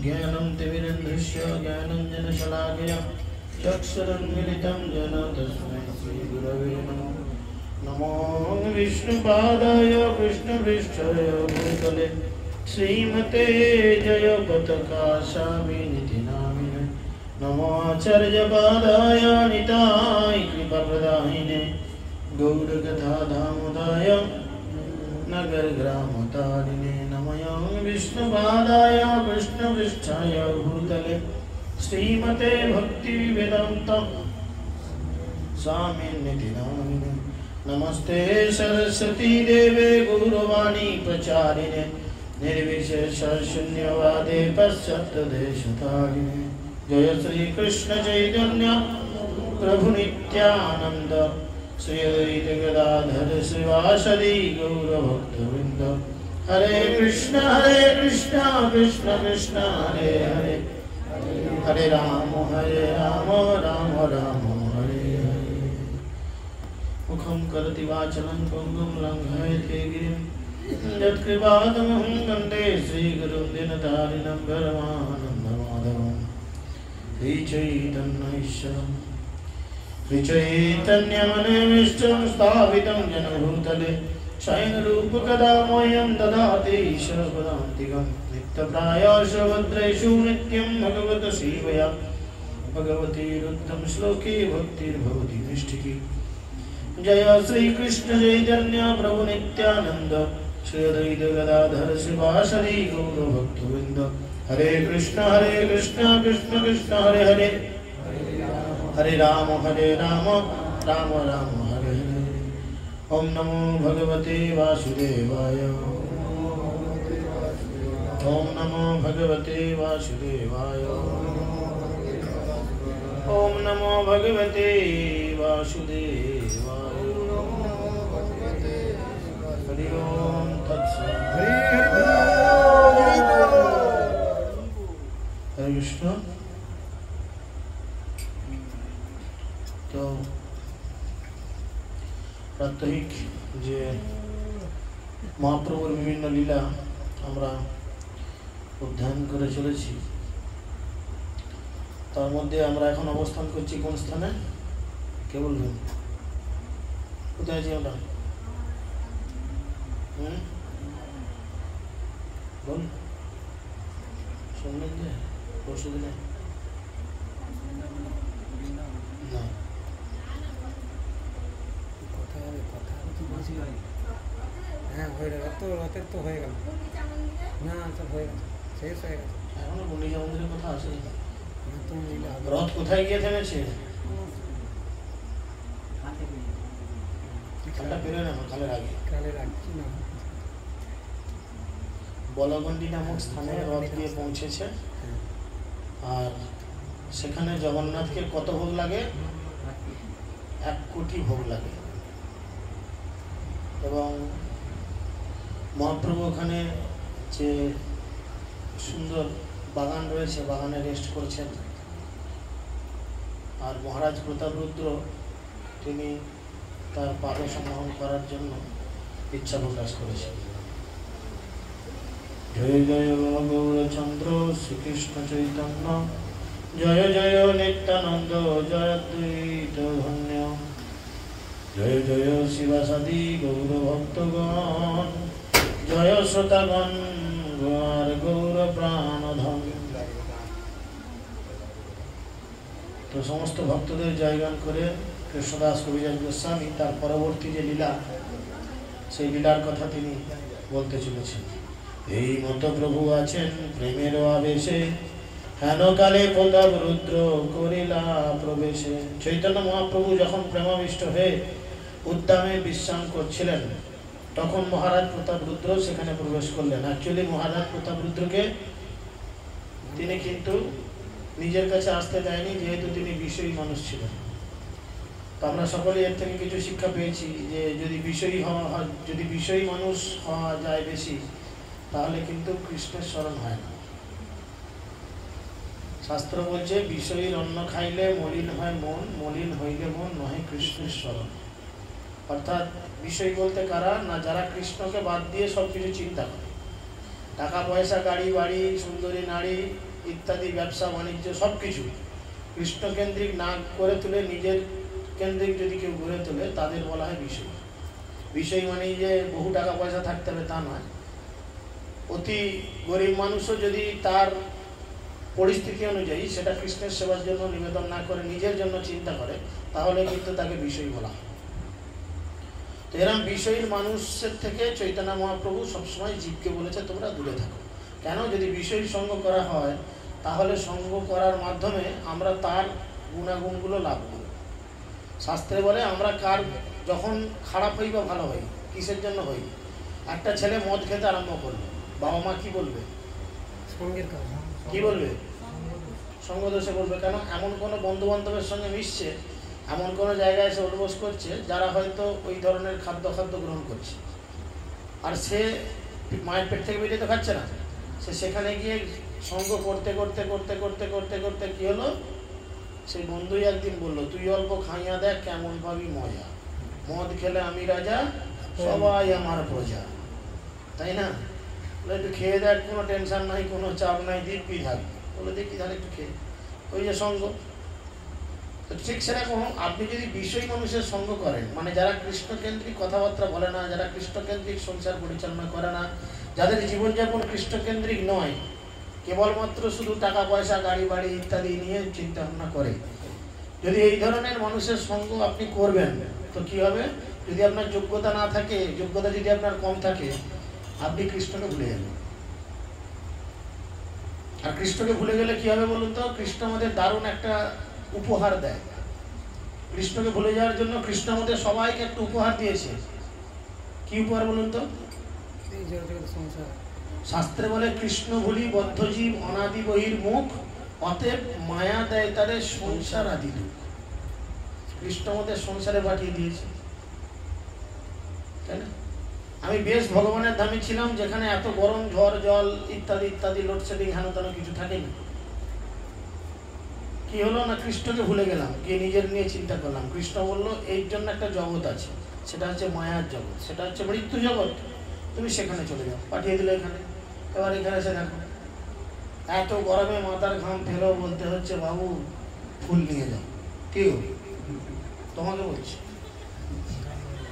ज्ञानं तिमिरन्धस्य ज्ञानञ्जनशलाकया चक्षुरुन्मिलितं येन तस्मै श्रीगुरवे नमः। नमो विष्णुपादाय कृष्णपृष्ठाय भूतले श्रीमते जयपताकाशामिनिति नामिने। नमो आचार्यपादाय निताय कृपाप्रदायिने गौरकथाधामोदाय नगरग्रामतारिणे। नमः विष्णुपादाय कृष्णपृष्ठाय भूतले श्रीमते भक्तिवेदान्त स्वामिनिति नामिने। नमस्ते सरस्वती देवे गौरवाणी प्रचारिणे निर्विशेष शून्यवादे पश्चात्देशतारिणे। जय श्री कृष्ण चैतन्य प्रभु नित्यानंद श्री अद्वैत गदाधर श्रीवासदि गौरभक्तवृंद। हरे कृष्ण कृष्ण कृष्ण हरे हरे हरे राम राम राम हरे हरे। मुखं करोति वाचालं पङ्गुं लङ्घयते गिरिं यत्कृपातमहं वन्दे श्रीगुरुं दीनतारिणं परमानन्दमाधवं। श्रीचैतन्यमनोभीष्टं स्थापितं जगद्गुरुतले स्वयं रूपकदा मह्यं ददाति ईश्वरपदान्तिकं। नित्यप्रायश्च भद्रेषु नित्यं भगवत सेवया भगवतीरुद्धं श्लोके भक्तिर्भवति निष्ठिकी। जय श्री कृष्ण चैतन्य प्रभु नित्यानंद श्री अद्वैत गदाधर श्रीवासदि गौरभक्तवृंद। हरे कृष्ण कृष्ण कृष्ण हरे हरे हरे राम राम राम हरे हरे। ओम नमो भगवते वासुदेवाय ओम नमो भगवते वासुदेवाय ओम नमो भगवते वासुदेवाय। हरि ओम तत्सत्। हरे कृष्ण। तो प्रात्यहिक जे महाप्रभुर विभिन्न लीला আমরা অধ্যয়ন করে চলেছি, তার মধ্যে আমরা এখন অবস্থান করছি কোন স্থানে কে বলবেন? কোথায় আছি আমরা? বল শুনলেন যে পরশু দিনে না হ্যাঁ হয়ে গেল তো, রথের তো হয়ে গেল না, তো হয়ে গেল, শেষ হয়ে গেছে। এখনো গুন্ডিচা মন্দিরের কথা আছে। রথ কোথায় গিয়ে থেমেছে? কালটা বেরোয় না, কালের আগে বলগন্ডি নামক স্থানে রথ গিয়ে পৌঁছেছে। আর সেখানে জগন্নাথকে কত ভোগ লাগে? 1 কোটি ভোগ লাগে। এবং মহাপ্রভু ওখানে যে সুন্দর বাগান রয়েছে, বাগানে রেস্ট করছেন। আর মহারাজ প্রতাপরুদ্র তিনি তার পাদ সংগ্রহণ করার জন্য ইচ্ছা প্রকাশ করেছেন। জয় জয় গৌরচন্দ্র শ্রীকৃষ্ণ চৈতন্য জয় জয় নিত্যানন্দ জয় দ্বৈত ধন্য জয় জয় শিবাসাদি গৌর ভক্তগণ জয় শ্রোতাগণ গৌর গৌর প্রাণধন। তো সমস্ত ভক্তদের জয়গান করে কৃষ্ণদাস কবিরাজ গোস্বামী তার পরবর্তী যে লীলা, সেই লীলার কথা তিনি বলতে চলেছেন। এই মতো প্রভু আছেন প্রেমের আবেশে হেন কালে প্রতাপ রুদ্র করিলা প্রবেশে। চৈতন্য মহাপ্রভু যখন প্রেমাবিষ্ট হয়ে উদ্যামে বিশ্রাম করছিলেন, তখন মহারাজ প্রতাপ রুদ্র সেখানে প্রবেশ করলেন। অ্যাকচুয়ালি মহারাজ প্রতাপ রুদ্রকে তিনি কিন্তু নিজের কাছে আসতে দেয়নি, যেহেতু তিনি বিষয়ী মানুষ ছিলেন। তো আমরা সকলে এর থেকে কিছু শিক্ষা পেয়েছি যে যদি বিষয়ী মানুষ হওয়া যায় বেশি, তাহলে কিন্তু কৃষ্ণের স্মরণ হয় না। শাস্ত্র বলছে বিষয়ীর অন্ন খাইলে মলিন হয় মন, মলিন হইলে মন নহে কৃষ্ণের স্মরণ। অর্থাৎ বিষয় বলতে কারা না, যারা কৃষ্ণকে বাদ দিয়ে সবকিছু চিন্তা করে। টাকা পয়সা, গাড়ি বাড়ি, সুন্দরী নারী ইত্যাদি, ব্যবসা বাণিজ্য সব কিছু কৃষ্ণকেন্দ্রিক না করে তুলে নিজের কেন্দ্রিক যদি কেউ গড়ে তোলে তাদের বলা হয় বিষয়। বিষয় মানেই যে বহু টাকা পয়সা থাকতে হবে তা নয়। অতি গরিব মানুষও যদি তার পরিস্থিতি অনুযায়ী সেটা কৃষ্ণের সেবার জন্য নিবেদন না করে নিজের জন্য চিন্তা করে, তাহলে কিন্তু তাকে বিষয় বলা হয়। তো এরকম বিষয়ীর মানুষের থেকে চৈতন্য মহাপ্রভু সবসময় জীবকে বলেছে তোমরা দূরে থাকো। কেন? যদি বিষয় সঙ্গ করা হয় তাহলে সঙ্গ করার মাধ্যমে আমরা তার গুণাগুণগুলো লাভ করি। শাস্ত্রে বলে আমরা কার যখন খারাপ হই বা ভালো হই, কিসের জন্য হই? একটা ছেলে মদ খেতে আরম্ভ করলো, বাবা মা কি বলবে? সঙ্গের কথা কি বলবে? সঙ্গদোষে বলবে। কেন? এমন কোনো বন্ধু বান্ধবের সঙ্গে মিশছে, এমন কোনো জায়গায় এসে উঠবোস করছে যারা হয়তো ওই ধরনের খাদ্য গ্রহণ করছে, আর সে মায়ের পেট থেকে বেরিয়ে তো খাচ্ছে না, সে সেখানে গিয়ে সঙ্গ করতে করতে করতে করতে করতে করতে কি হলো, সেই বন্ধুই একদিন বললো তুই অল্প খাইয়া দেখ কেমন ভাবি মজা, মদ খেলে আমি রাজা সবাই আমার প্রজা, তাই না? বলে একটু খেয়ে দেখ, কোনো টেনশন নাই, কোনো চাপ নাই, দিব্যি থাকবে। বলে দেখি তাহলে একটু খেয়ে, ওই যে সঙ্গ। তো ঠিক সেরকম আপনি যদি বিষয় মানুষের সঙ্গ করেন, মানে যারা কৃষ্ণকেন্দ্রিক কথাবার্তা বলে না, যারা কৃষ্ণকেন্দ্রিক সংসার পরিচালনা করে না, যাদের জীবনযাপন কৃষ্ণকেন্দ্রিক নয়, কেবলমাত্র শুধু টাকা পয়সা গাড়ি বাড়ি ইত্যাদি নিয়ে চিন্তা ভাবনা করে, যদি এই ধরনের মানুষের সঙ্গ আপনি করবেন তো কি হবে? যদি আপনার যোগ্যতা না থাকে, যোগ্যতা যদি আপনার কম থাকে, আপনি কৃষ্ণকে ভুলে যাবেন। আর কৃষ্ণকে ভুলে গেলে কি হবে বলুন তো? কৃষ্ণ আমাদের দারুণ একটা উপহার দেয়। কৃষ্ণকে ভুলে যাওয়ার জন্য কৃষ্ণ আমাদের সবাইকে একটা উপহার দিয়েছে। কি উপহার বলুন তো? শাস্ত্রে বলে কৃষ্ণ ভুলি বদ্ধজীব অনাদি বহির মুখ, অতএব মায়া দেয় তারে সংসার আদি দুঃখ। কৃষ্ণ আমাদের সংসারে পাঠিয়ে দিয়েছে, তাই না? আমি বেশ ভগবানের ধামে ছিলাম যেখানে এত গরম, ঝড় জল ইত্যাদি ইত্যাদি, লোডশেডিং হেন তেন কিছু থাকেনি। কি হলো না, কৃষ্ণকে ভুলে গেলাম, গিয়ে নিজের নিয়ে চিন্তা করলাম। কৃষ্ণ বলল এর জন্য একটা জগৎ আছে, সেটা হচ্ছে মায়ার জগৎ, সেটা হচ্ছে মৃত্যু জগৎ, তুমি সেখানে চলে যাও। পাঠিয়ে দিলে এখানে। এবার এখানে এসে দেখো এত গরমে মাথার ঘাম ফেলো, বলতে হচ্ছে বাবু ফুল নিয়ে যাও। কি তোমাকে বলছি,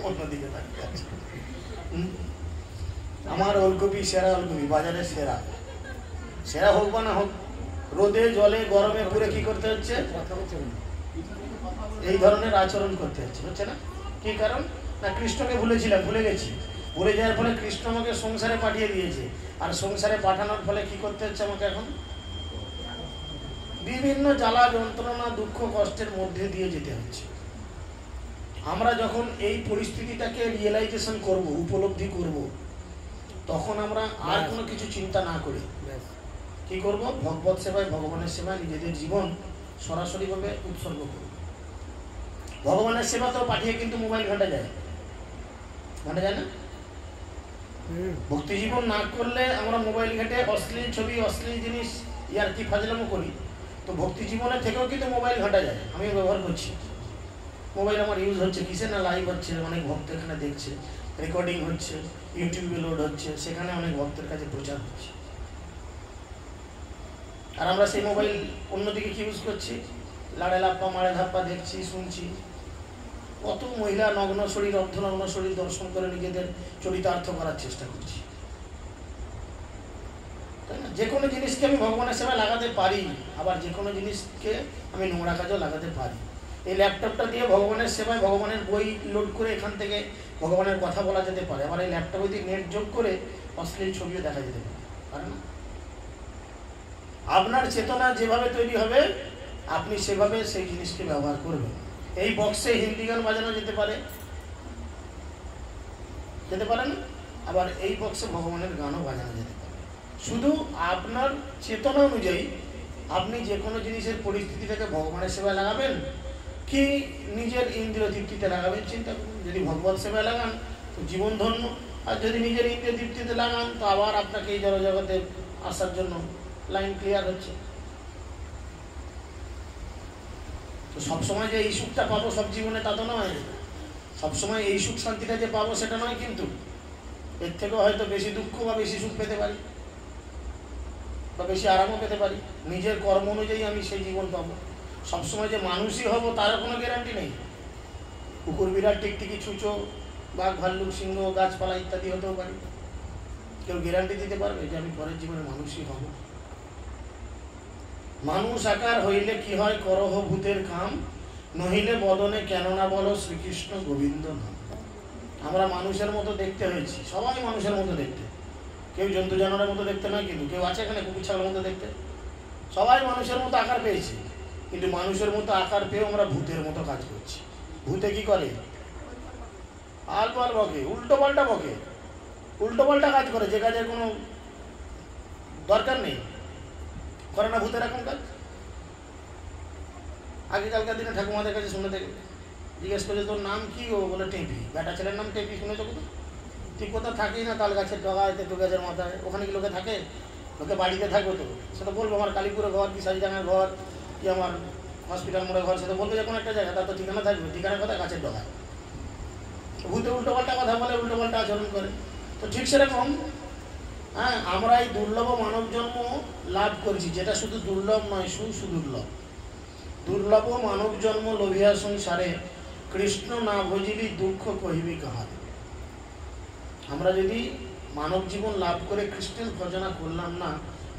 অন্যদিকে তাকিয়ে আছে। আমার ওলকপি সেরা, ওলকপি বাজারে সেরা, সেরা হোক বা না হোক, রোদে জলে গরমে পুরে কি করতে হচ্ছে? এই ধরনের আচরণ করতে হচ্ছে, হচ্ছে না? কি কারণ? না কৃষ্ণকে ভুলেছিলাম, ভুলে গেছি। ভুলে যাওয়ার ফলে কৃষ্ণ আমাকে সংসারে পাঠিয়ে দিয়েছে, আর সংসারে পাঠানোর ফলে কি করতে হচ্ছে আমাকে? এখন বিভিন্ন জ্বালা যন্ত্রণা দুঃখ কষ্টের মধ্যে দিয়ে যেতে হচ্ছে। আমরা যখন এই পরিস্থিতিটাকে রিয়েলাইজেশন করব, উপলব্ধি করব, তখন আমরা আর কোনো কিছু চিন্তা না করি কি করব? ভগবত সেবায়, ভগবানের সেবায় নিজেদের জীবন সরাসরিভাবে উৎসর্গ করব। ভগবানের সেবা তো পাঠিয়ে কিন্তু মোবাইল ঘাঁটা যায়, ঘাঁটা যায় না? ভক্তি জীবন না করলে আমরা মোবাইল ঘাটে অশ্লীল ছবি, অশ্লীল জিনিস, ইয়ার কি ফাজলামো করি। তো ভক্তি জীবনের থেকেও কিন্তু মোবাইল ঘাঁটা যায়। আমি ব্যবহার করছি মোবাইল, আমার ইউজ হচ্ছে কিসে না, লাইভ হচ্ছে, অনেক ভক্ত এখানে দেখছে, রেকর্ডিং হচ্ছে, ইউটিউবে লোড হচ্ছে, সেখানে অনেক ভক্তের কাছে প্রচার হচ্ছে। আর আমরা সেই মোবাইল অন্যদিকে কি ইউজ করছি? লাড়ে লাপ্পা মারে ধাপ্পা দেখছি, শুনছি। কত মহিলা নগ্ন শরীর, অর্ধনগ্ন শরীর দর্শন করে নিজেদের চরিতার্থ করার চেষ্টা করছি, তাই না? যে কোনো জিনিসকে আমি ভগবানের সেবায় লাগাতে পারি, আবার যে কোনো জিনিসকে আমি নোংরা কাজেও লাগাতে পারি। এই ল্যাপটপটা দিয়ে ভগবানের সেবায় ভগবানের বই লোড করে এখান থেকে ভগবানের কথা বলা যেতে পারে, আবার এই ল্যাপটপে দিয়ে নেট যোগ করে অশ্লীল ছবিও দেখা যেতে পারে না? আপনার চেতনা যেভাবে তৈরি হবে আপনি সেভাবে সেই জিনিসকে ব্যবহার করবেন। এই বক্সে হিন্দি গান বাজানো যেতে পারে, যেতে পারে না? আবার এই বক্সে ভগবানের গানও বাজানো যেতে পারে। শুধু আপনার চেতনা অনুযায়ী আপনি যে কোনো জিনিসের পরিস্থিতিটাকে ভগবানের সেবায় লাগাবেন কি নিজের ইন্দ্রিয় তৃপ্তিতে লাগাবেন, চিন্তা করুন। যদি ভগবত সেবায় লাগান তো জীবন ধন্য, আর যদি নিজের ইন্দ্রিয় তৃপ্তিতে লাগান তো আবার আপনাকে এই জড়জগতে আসার জন্য লাইন ক্লিয়ার হচ্ছে। তো সবসময় যে এই সুখটা পাবো সব জীবনে তা তো নয়, সবসময় এই সুখ শান্তিটা যে পাবো সেটা নয়, কিন্তু এর থেকেও হয়তো বেশি দুঃখ বা বেশি সুখ পেতে পারি। বা বেশি আরামও পেতে পারি। নিজের কর্ম অনুযায়ী আমি সেই জীবন পাবো। সবসময় যে মানুষই হব তার কোনো গ্যারান্টি নেই। কুকুর, বিড়াল, টিকটিকি, ছুঁচো, বাঘ, ভাল্লুক, সিংহ, গাছপালা ইত্যাদি হতেও পারি। কেউ গ্যারান্টি দিতে পারবে যে আমি পরের জীবনে মানুষই হব? মানুষ আকার হইলে কি হয়, করহ ভূতের কাম, নহিলে বদনে কেন না বলো শ্রীকৃষ্ণ গোবিন্দ নাম। আমরা মানুষের মতো দেখতে হয়েছি, সবাই মানুষের মতো দেখতে, কেউ জন্তু জানোয়ারের মতো দেখতে নয়। কিন্তু কেউ আছে এখানে কুকুর ছাগলের মতো দেখতে? সবাই মানুষের মতো আকার পেয়েছি, কিন্তু মানুষের মতো আকার পেয়েও আমরা ভূতের মতো কাজ করছি। ভূতে কি করে? আলপাল বকে, উল্টো পাল্টা কাজ করে, যে কাজের কোনো দরকার নেই। করে না ভূতের এখন কাজ? আগেকালকার দিনে ঠাকুমাদের কাছে শুনে দেখবে, জিজ্ঞেস করে তোর নাম কি? ও বলে টেপি। বেটা ছেলের নাম টেপি, শুনেছো কোথাও? তুই কোথাও থাকি না, তাল গাছের ডগায়, তেঁতু গাছের মাথায়, ওখানে কি লোকে থাকে? লোকে বাড়িতে থাকবে তো, সেটা বলবো আমার কালীপুরে ঘর, কি সাজিডাঙ্গার ঘর, কি আমার হসপিটাল মোড়ে ঘর, সেটা বলবে যে কোনো একটা জায়গা, তার তো ঠিকানা থাকবে। ঠিকানা কথা গাছের ডগায়। ভূতে উল্টো পাল্টা কথা বলে, উল্টো পাল্টা আচরণ করে। তো ঠিক সেরকম হ্যাঁ, আমরা এই দুর্লভ মানব জন্ম লাভ করছি, যেটা শুধু দুর্লভ নয়, সুদুর্লভ। দুর্লভ মানব জন্ম লোভিয়া সংসারে, কৃষ্ণ না ভজিবি দুঃখ কহিবি কাহার। আমরা যদি মানব জীবন লাভ করে কৃষ্ণের ভজনা করলাম না,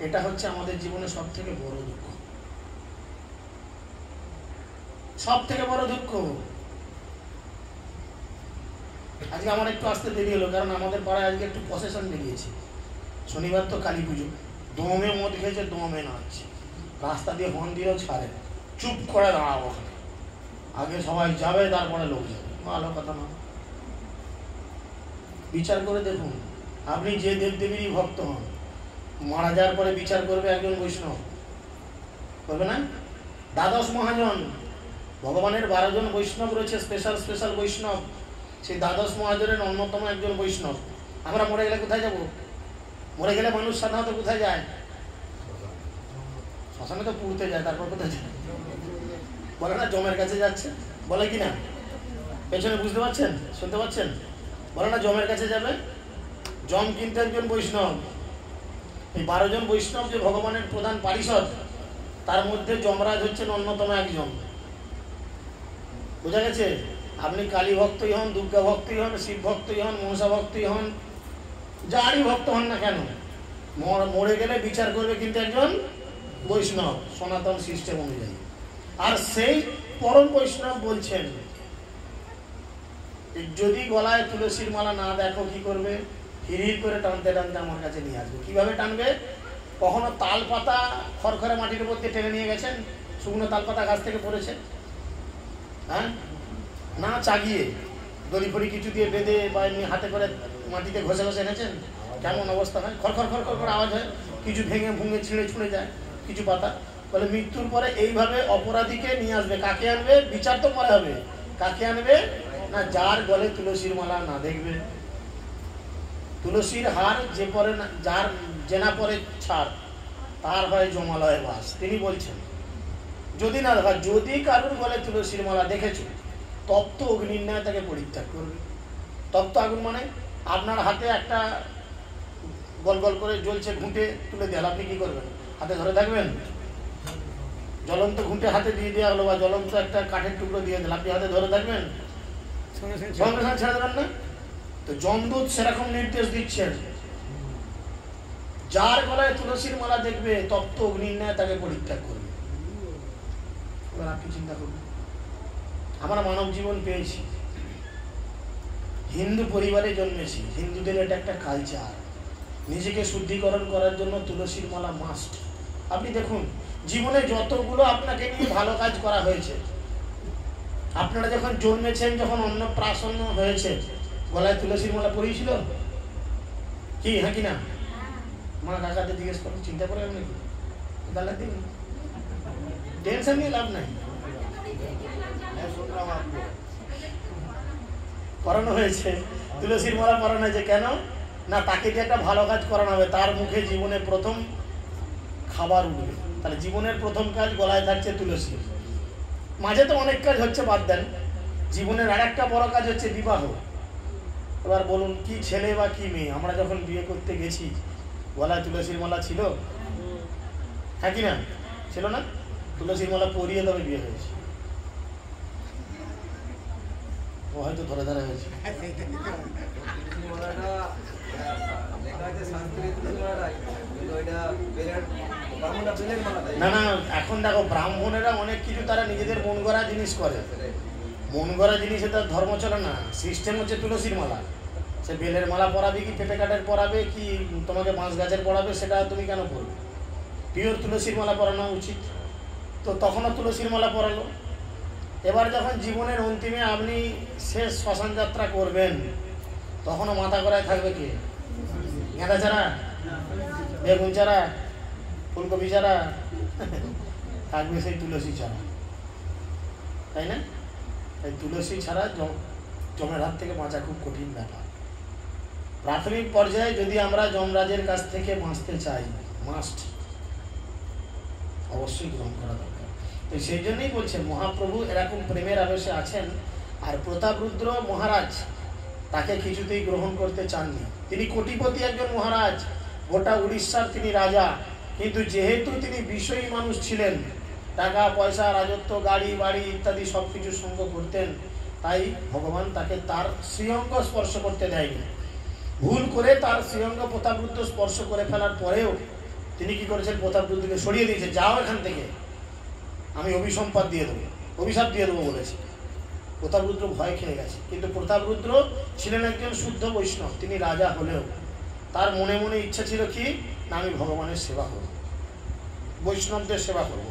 এটা হচ্ছে আমাদের জীবনে সব থেকে বড় দুঃখ, সব থেকে বড় দুঃখ। আজকে আমার একটু আসতে দেরি হলো, কারণ আমাদের পাড়ায় আজকে একটু প্রসেশন বেরিয়েছে। শনিবার তো কালী পুজো, দমে মদ খেয়েছে, দমে নাচছে, রাস্তা দিয়ে হর্ন দিলেও ছাড়ে, চুপ করে দাঁড়াবো ওখানে, আগে সবাই যাবে তারপরে লোক যাবে। ভালো কথা না। বিচার করে দেখুন, আপনি যে দেবদেবীরই ভক্ত হন, মারা যাওয়ার পরে বিচার করবে একজন বৈষ্ণব, করবে না? দ্বাদশ মহাজন, ভগবানের 12 জন বৈষ্ণব রয়েছে, স্পেশাল বৈষ্ণব। সেই দ্বাদশ মহাজনের অন্যতম একজন বৈষ্ণব। আমরা মরে গেলে কোথায় যাব? মরে গেলে মানুষ সাধারণত কোথায় যায়? শ্মশানে তো পুড়তে যায়, তারপর কোথায় যায়? বলে না জমের কাছে যাচ্ছে, বলে কি না? পেছনে বুঝতে পারছেন, শুনতে পাচ্ছেন? বলে না জমের কাছে যাবে। জম কিন্তু একজন বৈষ্ণব। এই 12 জন বৈষ্ণব যে ভগবানের প্রধান পারিষদ, তার মধ্যে যমরাজ হচ্ছেন অন্যতম একজন। বোঝা গেছে? আপনি কালী ভক্তই হন, দুর্গা ভক্তই হন, শিব ভক্তই হন, মনসা ভক্তই হন, যারই ভক্ত হন না কেন, মরে গেলে বিচার করবে কিন্তু একজন বৈষ্ণব, সনাতন সিস্টেম অনুযায়ী। আর সেই পরম বৈষ্ণব বলছেন, যদি গলায় তুলসীর মালা না দেখো কি করবে? হিড় করে টানতে টানতে আমার কাছে নিয়ে আসবে। কিভাবে টানবে? কখনো তাল পাতা খড়খড়ে মাটির উপর দিয়ে টেনে নিয়ে গেছেন? শুকনো তাল পাতা গাছ থেকে পড়েছে, হ্যাঁ? না চাগিয়ে দড়ি ফড়ি কিছু দিয়ে বেঁধে বা এমনি হাতে করে মাটিতে ঘষে ঘষে এনেছেন? কেমন অবস্থা হয়? খড়খড় খড়খড় করে আওয়াজ হয়, কিছু ভেঙে ভুঙে ছিঁড়ে ছুঁড়ে যায় কিছু পাতা। বলে মৃত্যুর পরে এইভাবে অপরাধীকে নিয়ে আসবে। কাকে আনবে? বিচার তো পরে হবে। কাকে আনবে? না যার গলে তুলসীর মালা না দেখবে। তুলসীর হার যে পরে না, যার জেনা পরে ছাড়, তার হয় জমালয়ে বাস। তিনি বলছেন যদি না দেখা, যদি কারুর গলে তুলসীর মালা দেখেছো, তপ্ত অগ্নির্ণয় তাকে পরিত্যাগ করবে। তপ্ত আগুন মানে আপনার হাতে একটা গল গল করে জ্বলছে, ঘুঁটে তুলে দেওয়া, আপনি কি করবেন? হাতে ধরে থাকবেন? জ্বলন্ত ঘুঁটে হাতে দিয়ে দেওয়া হলো, বা জ্বলন্ত একটা কাঠের টুকরো দিয়ে দিল, আপনি হাতে ধরে থাকবেন? সঙ্গে সঙ্গে ছেড়ে দেবেন না? তো যমদূত সেরকম নির্দেশ দিচ্ছেন, যার গলায় তুলসীর মালা দেখবে তপ্ত অগ্নির্ণয় তাকে পরিত্যাগ করবে। এবার আপনি চিন্তা করবেন, আমরা মানব জীবন পেয়েছি, হিন্দু পরিবারে জন্মেছি, হিন্দুদের এটা একটা কালচার। নিজেকে শুদ্ধিকরণ করার জন্য তুলসীর মালা মাস্ট। আপনি দেখুন, জীবনে যতগুলো আপনাকে নিয়ে ভালো কাজ করা হয়েছে, আপনারা যখন জন্মেছেন, যখন অন্নপ্রাশন হয়েছে, গলায় তুলসীর মালা পরিয়েছিল কি? হ্যাঁ কি না? মা কাকাতে জিজ্ঞেস করুন, চিন্তা করে নাকি গালা দিন, টেনশন নিয়ে লাভ নাই। পড়ানো হয়েছে, তুলসীর মালা পড়ানো হয়েছে কেন? না তাকে যে একটা ভালো কাজ করানো হবে, তার মুখে জীবনে প্রথম খাবার উঠবে। তাহলে জীবনের প্রথম কাজ গলায় থাকছে তুলসী। মাঝে তো অনেক কাজ হচ্ছে, বাদ দেন। জীবনের আর একটা বড় কাজ হচ্ছে বিবাহ। এবার বলুন, কি ছেলে বা কি মেয়ে? আমরা যখন বিয়ে করতে গেছি, গলায় তুলসীর মালা ছিল? হ্যাঁ কি না? ছিল না? তুলসীর মালা পরিয়ে তবে বিয়ে হয়েছে। ও হয়তো ধরে ধরে হয়েছে। না না, এখন দেখো ব্রাহ্মণেরা অনেক কিছু তারা নিজেদের মন গড়া জিনিস করে। মন গড়া জিনিসে তার ধর্ম চলে না। সিস্টেম হচ্ছে তুলসীর মালা। সে বেলের মালা পরাবে কি পেঁপে কাঠের পরাবে কি তোমাকে বাঁশ গাছের পরাবে, সেটা তুমি কেন করবে? পিওর তুলসীর মালা পরানো উচিত। তো তখনও তুলসীর মালা পরালো। এবার যখন জীবনের অন্তিমে আপনি শেষ শ্মশান যাত্রা করবেন, তখনও মাথা করায় থাকবে কি? গাঁদা চারা, বেগুন চারা, ফুলকপি চারা, থাকবে সেই তুলসী চারা, তাই না? এই তুলসী ছাড়া যমের হাত থেকে বাঁচা খুব কঠিন ব্যাপার। প্রাথমিক পর্যায়ে যদি আমরা যমরাজের কাছ থেকে বাঁচতে চাই, মাস্ট অবশ্যই গ্রহণ করা দরকার। তো সেই জন্যই বলছেন মহাপ্রভু এরকম প্রেমের আবেশে আছেন। আর প্রতাপরুদ্র মহারাজ তাকে কিছুতেই গ্রহণ করতে চাননি। তিনি কোটিপতি একজন মহারাজ, গোটা উড়িষ্যার তিনি রাজা, কিন্তু যেহেতু তিনি বিষয়ী মানুষ ছিলেন, টাকা পয়সা রাজত্ব গাড়ি বাড়ি ইত্যাদি সব কিছু সঙ্গ করতেন, তাই ভগবান তাকে তার শ্রীঅঙ্গ স্পর্শ করতে দেয়নি। ভুল করে তার শ্রীঅঙ্গ প্রতাপরুদ্র স্পর্শ করে ফেলার পরেও তিনি কি করেছেন? প্রতাপরুদ্রকে সরিয়ে দিয়েছে, যাও এখান থেকে, আমি অভিসম্পাদ দিয়ে দেবো, অভিশাপ দিয়ে দেবো বলেছে। প্রতাপরুদ্র ভয় খেয়ে গেছে। কিন্তু প্রতাপরুদ্র ছিলেন একজন শুদ্ধ বৈষ্ণব। তিনি রাজা হলেও তার মনে মনে ইচ্ছা ছিল কি না, আমি ভগবানের সেবা করব, বৈষ্ণবদের সেবা করব।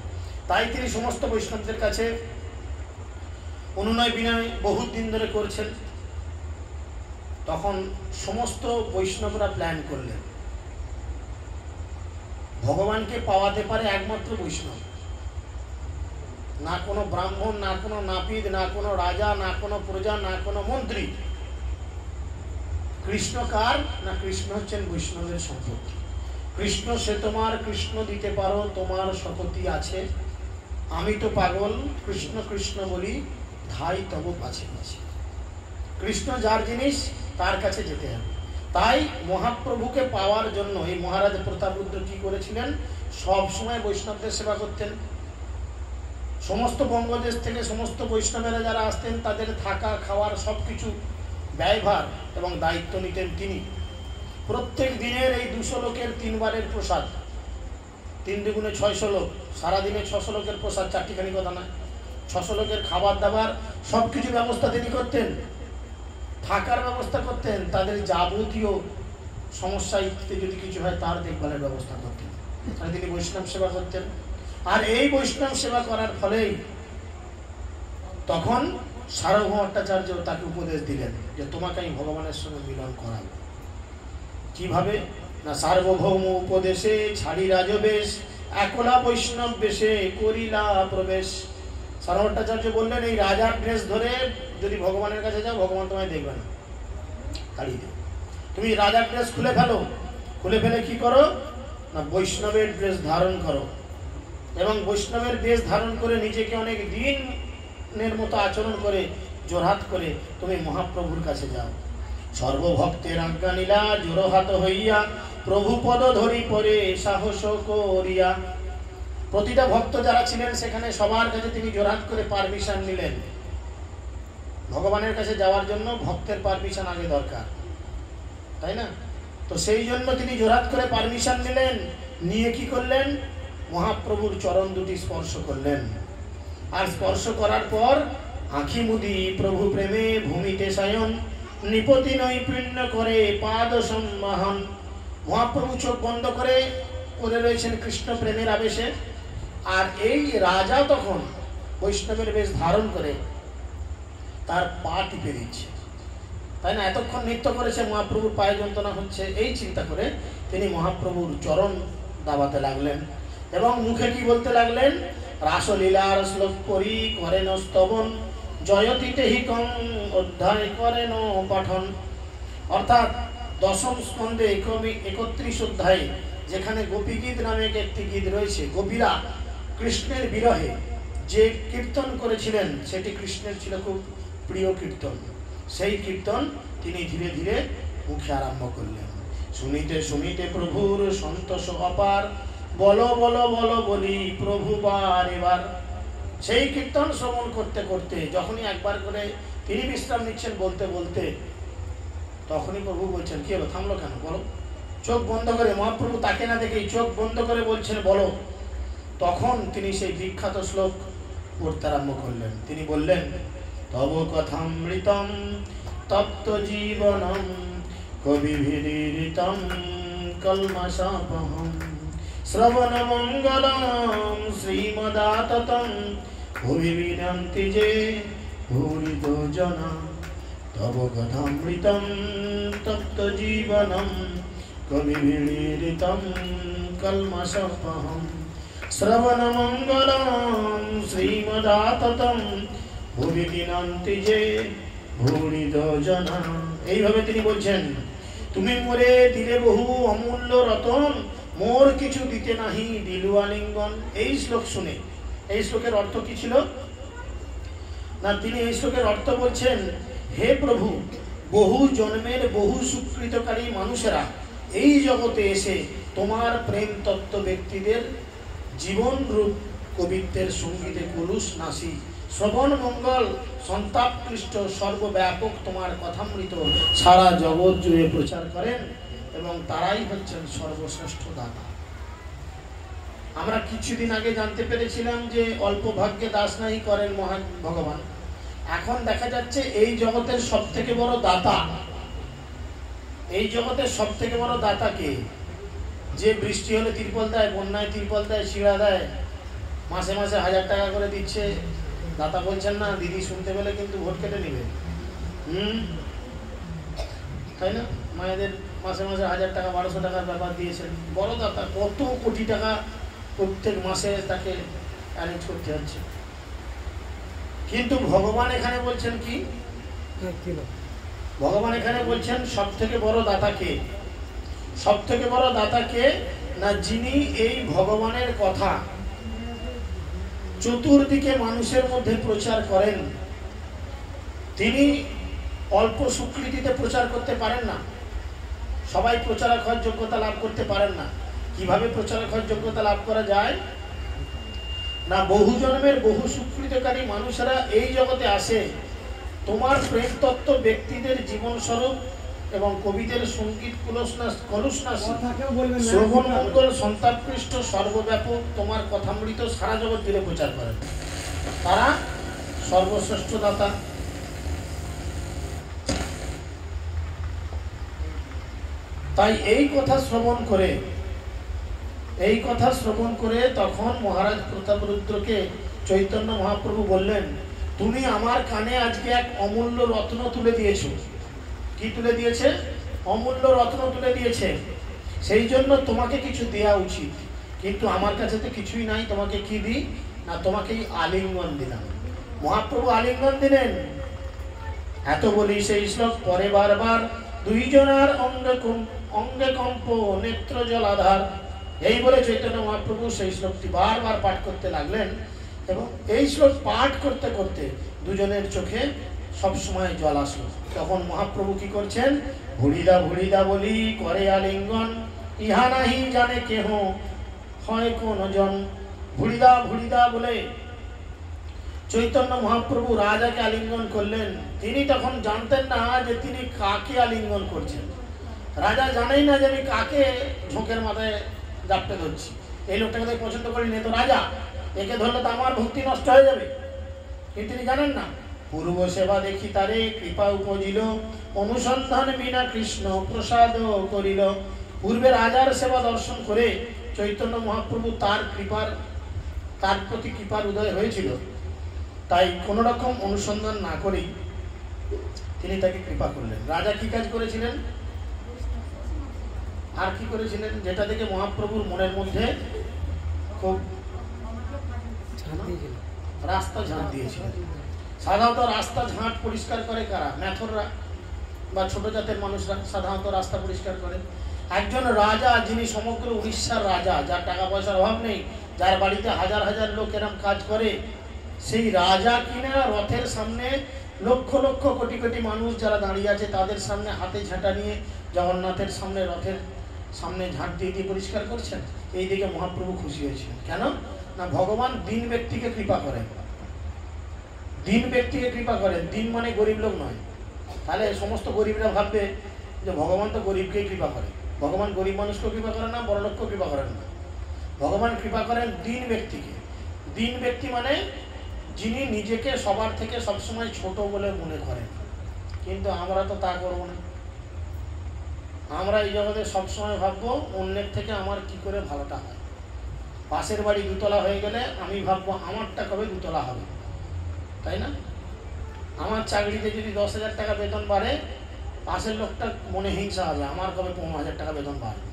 তাই তিনি সমস্ত বৈষ্ণবদের কাছে অনুনয় বিনয় বহুত দিন ধরে করছেন। তখন সমস্ত বৈষ্ণবরা প্ল্যান করলেন, ভগবানকে পাওয়াতে পারে একমাত্র বৈষ্ণব, না কোনো ব্রাহ্মণ, না কোনো নাপিত, না কোনো রাজা, না কোনো প্রজা, না কোনো মন্ত্রী। কৃষ্ণ কার না? কৃষ্ণ হচ্ছেন বৈষ্ণবের সম্পত্তি। কৃষ্ণ সে তোমার, কৃষ্ণ দিতে পারো তোমার শপথি আছে, আমি তো পাগল কৃষ্ণ কৃষ্ণ বলি, ধাই তব কাছে কাছে। কৃষ্ণ যার জিনিস তার কাছে যেতে হবে। তাই মহাপ্রভুকে পাওয়ার জন্য এই মহারাজ প্রতাপরুদ্র কি করেছিলেন? সব সময় বৈষ্ণবদের সেবা করতেন। সমস্ত বঙ্গদেশ থেকে সমস্ত বৈষ্ণবেরা যারা আসতেন, তাদের থাকা খাওয়ার সব কিছু ব্যয়ভার এবং দায়িত্ব নিতেন তিনি। প্রত্যেক দিনের এই 200 লোকের 3 বারের প্রসাদ, 3 দুগুণে 600 লোক, সারাদিনে 600 লোকের প্রসাদ, চারটিখানি কথা না, 600 লোকের খাবার দাবার সব কিছু ব্যবস্থা তিনি করতেন। থাকার ব্যবস্থা করতেন, তাদের যাবতীয় সমস্যা ইত্যাদি যদি কিছু হয় তার দেখভালের ব্যবস্থা করতেন। তাহলে তিনি বৈষ্ণব সেবা করতেন। আর এই বৈষ্ণব সেবা করার ফলেই তখন সার্বভৌম ভট্টাচার্য তাকে উপদেশ দিলেন যে তোমাকে আমি ভগবানের সঙ্গে মিলন করাবো। কিভাবে না? সার্বভৌম উপদেশে ছাড়ি রাজবেশ, একলা বৈষ্ণব বেশে করিলা প্রবেশ। সার্বভৌম ভট্টাচার্য বললেন, এই রাজার ড্রেস ধরে যদি ভগবানের কাছে যাও, ভগবান তোমায় দেখবে না, তাড়িয়ে দেবে। তুমি রাজার ড্রেস খুলে ফেলো, খুলে ফেলে কি করো না বৈষ্ণবের ড্রেস ধারণ করো, এবং বৈষ্ণবের ড্রেস ধারণ করে নিজেকে অনেক দিনের মতো আচরণ করে জোরহাত করে তুমি মহাপ্রভুর কাছে যাও। সর্বভক্তের আজ্ঞা নীলা জোরহাত হইয়া প্রভু পদ ধরি পরে সাহস করিয়া। প্রতিটা ভক্ত যারা ছিলেন সেখানে সবার কাছে তিনি জোরহাত করে পারমিশন নিলেন। ভগবানের কাছে যাওয়ার জন্য ভক্তের পারমিশন আগে দরকার, তাই না? তো সেই জন্য তিনি জোরহাত করে পারমিশন নিলেন। নিয়ে কি করলেন? মহাপ্রভুর চরণ দুটি স্পর্শ করলেন। আর স্পর্শ করার পর আঁখি মুদি প্রভু প্রেমে ভূমিতে সায়ন, নিপতি নৈপুণ্য করে পাদ সম্মাহন। মহাপ্রভু চোখ বন্ধ করে রয়েছেন কৃষ্ণ প্রেমের আবেশে। আর এই রাজা তখন বৈষ্ণবের বেশ ধারণ করে তার পা টিপে দিচ্ছে, তাই না? এতক্ষণ নৃত্য করেছে, মহাপ্রভুর পায়ে যন্ত্রণা হচ্ছে, এই চিন্তা করে তিনি মহাপ্রভুর চরণ দাবাতে লাগলেন এবং মুখে কি বলতে লাগলেন? রাসলীলার শ্লোক করি করেন স্তবন, জয়তীতে হি কম অধ্যায় করেন পাঠন। অর্থাৎ দশম স্কন্ধে 31 অধ্যায়ে যেখানে গোপী গীত নামে একটি গীত রয়েছে, গোপীরা কৃষ্ণের বিরহে যে কীর্তন করেছিলেন সেটি কৃষ্ণের ছিল খুব প্রিয় কীর্তন। সেই কীর্তন তিনি ধীরে ধীরে মুখে আরম্ভ করলেন। শুনিতে শুনিতে প্রভুর সন্তোষ অপার, বলো বলো বলো বলি প্রভু বার এবার। সেই কীর্তন শ্রবণ করতে করতে যখনই একবার করে তিনি বিশ্রাম নিচ্ছেন বলতে বলতে, তখনই প্রভু বলছেন, কি হলো, থামলো কেন, বলো। চোখ বন্ধ করে, মহাপ্রভু তাকে না দেখেই চোখ বন্ধ করে বলছেন বলো। তখন তিনি সেই বিখ্যাত শ্লোক পড়তে আরম্ভ করলেন। তিনি বললেন, তব কথামৃতম তপ্ত জীবনম কবিভিরিতম কলমশাপহম শ্রবণ মঙ্গলম শ্রীমদাততম ভুবি বিনন্তি যে ভূরিতো জনা। তব কথামৃতম তপ্ত জীবনম কবিভিরিতম কলমশাপহম শ্রবণ মঙ্গলম শ্রীমদাততম ভুবি বিনন্তি যে ভূরিতো জনা। এইভাবে তিনি বলছেন, তুমি মোরে দিলে বহু অমূল্য রতন, মোর কিছু দিতে নাহি দিলু আলিঙ্গন। এই শ্লোক শুনে, এই শ্লোকের অর্থ কি ছিল না, তিনি এই শ্লোকের অর্থ বলছেন, হে প্রভু, বহু জন্মের বহু সুকৃতকারী মানুষেরা এই জগতে এসে তোমার প্রেম তত্ত্ব ব্যক্তিদের জীবন রূপ কবিত্বের সঙ্গীতে কুলুস নাসি শ্রবণ মঙ্গল সন্তাপকৃষ্ট সর্বব্যাপক তোমার কথামৃত সারা জগৎ জুড়ে প্রচার করেন এবং তারাই হচ্ছেন সর্বশ্রেষ্ঠ দাতা। আমরা কিছুদিন আগে জানতে পেরেছিলাম যে অল্প ভাগ্যে দাস নাই করেন মহান ভগবান। এখন দেখা যাচ্ছে এই জগতের সব থেকে বড় দাতা, এই জগতের সব থেকে বড় দাতা কে? যে বৃষ্টি হলে তিরপল দেয়, বন্যায় তিরপল দেয়, শিড়া দেয়, মাসে মাসে 1000 টাকা করে দিচ্ছে, দাতা বলছেন না? দিদি শুনতে পেলে কিন্তু ভোট কেটে নিবে, তাই না? মায়েদের মাসে মাসে 1000 টাকা 1200 টাকার ব্যাপার দিয়েছেন, বড় দাতা। কত কোটি টাকা প্রত্যেক মাসে তাকে অ্যারেঞ্জ করতে হচ্ছে। কিন্তু ভগবান এখানে বলছেন কি? ভগবান এখানে বলছেন সব থেকে বড় দাতা কে? সব থেকে বড় দাতা কে না, যিনি এই ভগবানের কথা চতুর্দিকে মানুষের মধ্যে প্রচার করেন। তিনি অল্প স্বীকৃতিতে প্রচার করতে পারেন না, সবাই প্রচারক হওয়ার যোগ্যতা লাভ করতে পারেন না। কিভাবে প্রচারক হওয়ার যোগ্যতা লাভ করা যায় না, বহু জন্মের বহু স্বীকৃতকারী মানুষেরা এই জগতে আসে তোমার প্রেম তত্ত্ব ব্যক্তিদের জীবন স্বরূপ এবং কবিদের সঙ্গীত শ্রবণ মঙ্গল সন্তাপকৃষ্ট সর্বব্যাপক তোমার কথামৃত সারা জগৎ জুড়ে প্রচার করেন। তারা সর্বশ্রেষ্ঠ দাতা। তাই এই কথা শ্রবণ করে তখন মহারাজ প্রতাপরুদ্রকে চৈতন্য মহাপ্রভু বললেন, তুমি আমার কানে আজকে এক অমূল্য রত্ন তুলে দিয়েছ। কি তুলে দিয়েছে? অমূল্য রত্ন তুলে দিয়েছে। সেই জন্য তোমাকে কিছু দেয়া উচিত, কিন্তু আমার কাছে তো কিছুই নাই। তোমাকে কি দিই না, তোমাকে আলিঙ্গন দিলাম। মহাপ্রভু আলিঙ্গন দিলেন। এত বলি সেই শ্লোক পরে বারবার, দুইজনার অঙ্গে কম্প নেত্র জলাধার। এই বলে চৈতন্য মহাপ্রভু সেই শ্লোকটি বারবার পাঠ করতে লাগলেন এবং এই শ্লোক পাঠ করতে করতে দুজনের চোখে সবসময় জল আসলো। তখন মহাপ্রভু কি করছেন? ভুড়িদা ভুড়িদা বলি করে আলিঙ্গন, ইহা নাহি জানে কেহ হয় কোন জন। ভুড়িদা ভুড়িদা বলে চৈতন্য মহাপ্রভু রাজাকে আলিঙ্গন করলেন। তিনি তখন জানতেন না যে তিনি কাকে আলিঙ্গন করছেন। রাজা জানেই না যে আমি কাকে ঝোঁকের মাথায় জাপটে ধরছি। এই লোকটাকে তো পছন্দ করিনি, তো রাজা, একে ধরলে তো আমার ভক্তি নষ্ট হয়ে যাবে। কিন্তু তিনি জানেন না। পূর্ব সেবা দেখি তারে কৃপা উপজিল, অনুসন্ধান বিনা কৃষ্ণ প্রসাদ করিল। পূর্বে রাজার সেবা দর্শন করে চৈতন্য মহাপ্রভু তার প্রতি কৃপার উদয় হয়েছিল। তাই কোন রকম অনুসন্ধান না করেই তিনি তাকে কৃপা করলেন। রাজা কি কাজ করেছিলেন আর কি করেছিলেন, যেটা থেকে মহাপ্রভুর মনের মধ্যে খুব রাস্তা ঝাঁট দিয়েছিলেন। সাধারণত রাস্তা ঝাঁট পরিষ্কার করে কারা? ম্যাথররা বা ছোট জাতের মানুষরা সাধারণত রাস্তা পরিষ্কার করে। একজন রাজা, যিনি সমগ্র উড়িষ্যার রাজা, যার টাকা পয়সার অভাব নেই, যার বাড়িতে হাজার হাজার লোক এরম কাজ করে, সেই রাজা কিনা রথের সামনে লক্ষ লক্ষ কোটি কোটি মানুষ যারা দাঁড়িয়ে আছে তাদের সামনে হাতে ঝাঁটা নিয়ে জগন্নাথের সামনে রথের সামনে ঝাঁট দিয়ে দিয়ে পরিষ্কার করছেন। এই দিকে মহাপ্রভু খুশি হয়েছিলেন। কেন না, ভগবান দিন ব্যক্তিকে কৃপা করেন, দিন ব্যক্তিকে কৃপা করেন। দিন মানে গরিব লোক নয়। তাহলে সমস্ত গরিবরা ভাববে যে ভগবান তো গরিবকেই কৃপা করে। ভগবান গরিব মানুষকেও কৃপা করেন না, বড় লোককেও কৃপা করেন না। ভগবান কৃপা করেন দিন ব্যক্তিকে। দিন ব্যক্তি মানে যিনি নিজেকে সবার থেকে সবসময় ছোট বলে মনে করেন। কিন্তু আমরা তো তা করবো না। আমরা এই জগতে সবসময় ভাববো অন্যের থেকে আমার কি করে ভালোটা হয়। পাশের বাড়ি দুতলা হয়ে গেলে আমি ভাববো আমারটা কবে দুতলা হবে, তাই না? আমার চাকরিতে যদি 10,000 টাকা বেতন বাড়ে, পাশের লোকটা মনে হিংসা হবে আমার কবে 15,000 টাকা বেতন বাড়বে।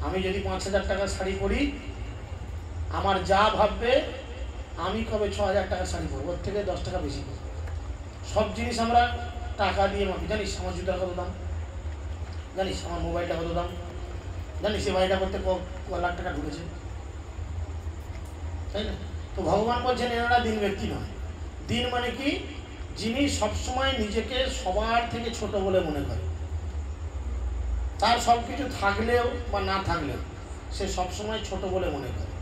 আমি যদি 5,000 টাকার শাড়ি পরি, আমার যা ভাববে আমি কবে 6,000 টাকার শাড়ি পরবো, ওর থেকে 10 টাকা বেশি পরবো। সব জিনিস আমরা টাকা দিয়ে মাপি। জানিস আমার জুতার কত দাম, জানিস আমার মোবাইলটা কত দাম, জানিস সে বাড়িটা করতে ক লাখ টাকা ঢুকেছে, তাই না? তো ভগবান বলছেন এনারা দিন ব্যক্তি নয়। দিন মানে কি, যিনি সবসময় নিজেকে সবার থেকে ছোট বলে মনে করে। তার সব কিছু থাকলেও বা না থাকলেও সে সবসময় ছোট বলে মনে করে।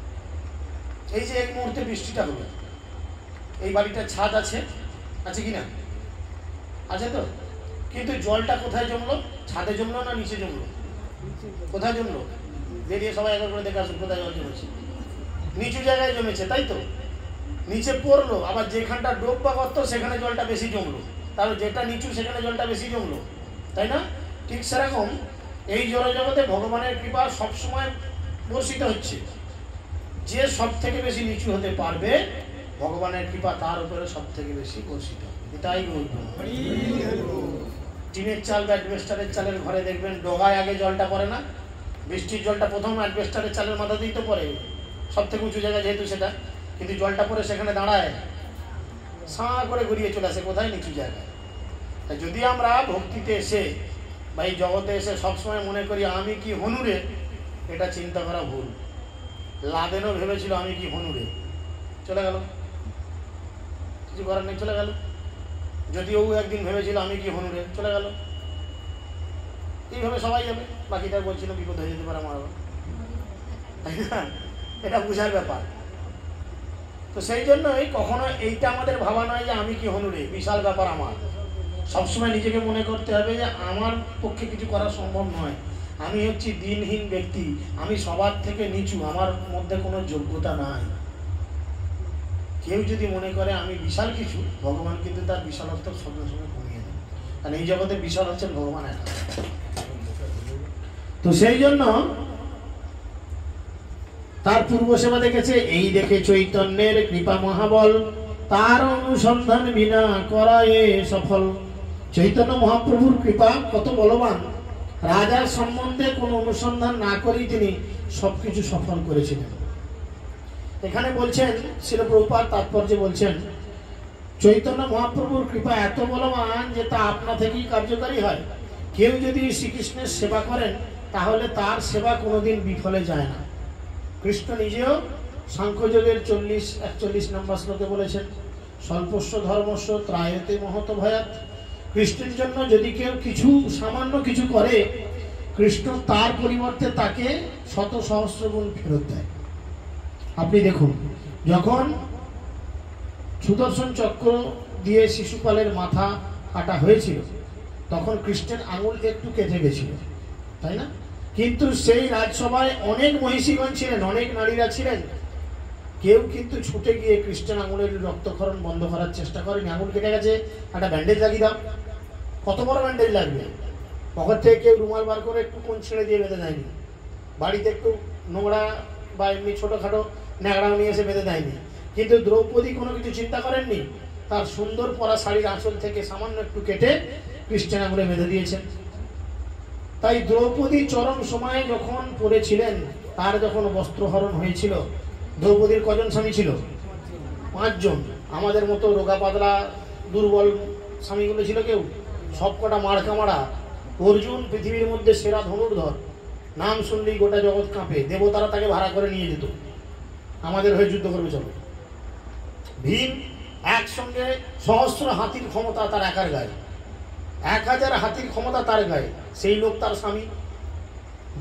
এই যে এক মুহূর্তে বৃষ্টিটা হলো, এই বাড়িটার ছাদ আছে, আছে কি না? আছে তো। কিন্তু জলটা কোথায় জমলো? ছাদে জমলো না নিচে জমলো? কোথায় জমলো? বেরিয়ে সবাই একবার করে দেখে আসুন কোথায় জল জমেছে। নিচু জায়গায় জমেছে, তাই তো। নিচে পড়লো, আবার যেখানটা ডোব বা গর্ত সেখানে জলটা বেশি জমলো, তাহলে যেটা নিচু সেখানে জলটা বেশি জমলো, তাই না? ঠিক সেরকম এই জড়জগতে ভগবানের কৃপা সবসময় বর্ষিত হচ্ছে। যে সব থেকে বেশি নিচু হতে পারবে, ভগবানের কৃপা তার উপরে সব থেকে বেশি বর্ষিত হবে। তাই টিনের চাল বা অ্যাডভেস্টারের চালের ঘরে দেখবেন ডগায় আগে জলটা পড়ে না, বৃষ্টির জলটা প্রথম অ্যাডভেস্টারের চালের মাথাতেই তো পড়ে, সব থেকে উঁচু জায়গা যেহেতু সেটা। কিন্তু জলটা পরে সেখানে দাঁড়ায়, সাঁ করে ঘুরিয়ে চলে আসে কোথায়? নিচু জায়গায়। তাই যদি আমরা ভক্তিতে এসে বা এই জগতে এসে সবসময় মনে করি আমি কি হনুরে, এটা চিন্তা করা ভুল। লাদেনও ভেবেছিল আমি কি হনুরে, চলে গেল, কিছু করার নেই, চলে গেল। যদিও একদিন ভেবেছিল আমি কি হনুরে, চলে গেল। এইভাবে সবাই যাবে। বাকিটা বলছিল বিপদ হয়ে যেতে পারে আমার, তাই না? এটা বুঝার ব্যাপার। তো সেই জন্যই কখনো এইটা আমাদের ভাবা নয় যে আমি কি হনুরে, বিশাল ব্যাপার। আমার সবসময় নিজেকে মনে করতে হবে যে আমার পক্ষে কিছু করা সম্ভব নয়, আমি হচ্ছি দিনহীন ব্যক্তি, আমি সবার থেকে নিচু, আমার মধ্যে কোনো যোগ্যতা নাই। কেউ যদি মনে করে আমি বিশাল কিছু, ভগবান কিন্তু তার বিশালত্ব সঙ্গে সঙ্গে কমিয়ে দেন। কারণ এই জগতে বিশাল হচ্ছেন ভগবান একা। তো সেই জন্য তার পূর্ব সেবা দেখেছে, এই দেখে চৈতন্যের কৃপা মহাবল, তার অনুসন্ধান বিনা করায় সফল। চৈতন্য মহাপ্রভুর কৃপা কত বলবান, রাজার সম্বন্ধে কোনো অনুসন্ধান না করেই তিনি সবকিছু সফল করেছিলেন। এখানে বলছেন শ্রীল প্রভুপাদ তাৎপর্যে বলছেন, চৈতন্য মহাপ্রভুর কৃপা এত বলবান যে তা আপনা থেকেই কার্যকারী হয়। কেউ যদি শ্রীকৃষ্ণের সেবা করেন তাহলে তার সেবা কোনোদিন বিফলে যায় না। কৃষ্ণ নিজেও সাংখ্যযোগের 41 নম্বর শ্লোকে বলেছেন, স্বল্পস্য ধর্মস্য ত্রায়তে মহত ভয়াত। কৃষ্ণের জন্য যদি কেউ কিছু সামান্য কিছু করে, কৃষ্ণ তার পরিবর্তে তাকে শত সহস্র গুণ ফেরত দেয়। আপনি দেখুন, যখন সুদর্শন চক্র দিয়ে শিশুপালের মাথা কাটা হয়েছিল, তখন কৃষ্ণের আঙুল একটু কেটে গেছিল, তাই না? কিন্তু সেই রাজসভায় অনেক মহিষীগণ ছিলেন, অনেক নারীরা ছিলেন, কেউ কিন্তু ছুটে গিয়ে কৃষ্ণের আঙুলের রক্তক্ষরণ বন্ধ করার চেষ্টা করেনি। আঙুল কেটে গেছে, একটা ব্যান্ডেজ লাগিয়ে দাও। কত বড় ব্যান্ডেজ লাগবে? পকেট থেকে কেউ রুমাল বার করে একটু কোন ছেড়ে দিয়ে বেঁধে দেয়নি। বাড়িতে একটু নোংরা বা এমনি ছোটোখাটো ন্যাকড়াও নিয়ে এসে বেঁধে দেয়নি। কিন্তু দ্রৌপদী কোনো কিছু চিন্তা করেননি, তার সুন্দর পরা শাড়ির আঁচল থেকে সামান্য একটু কেটে কৃষ্ণের আঙুলে বেঁধে দিয়েছেন। তাই দ্রৌপদী চরম সময়ে যখন পড়েছিলেন, তার যখন বস্ত্রহরণ হয়েছিল, দ্রৌপদীর কজন স্বামী ছিল? 5 জন। আমাদের মতো রোগা পাতলা দুর্বল স্বামীগুলো ছিল কেউ? সবকটা মার্কা মারা। অর্জুন পৃথিবীর মধ্যে সেরা ধনুর্ধর, নাম শুনলেই গোটা জগৎ কাঁপে, দেবতারা তাকে ভাড়া করে নিয়ে যেত, আমাদের হয়ে যুদ্ধ করবে চলো। ভীম একসঙ্গে সহস্র হাতির ক্ষমতা তার একার গায়ে, 1000 হাতির ক্ষমতা তার গায়ে, সেই লোক তার স্বামী।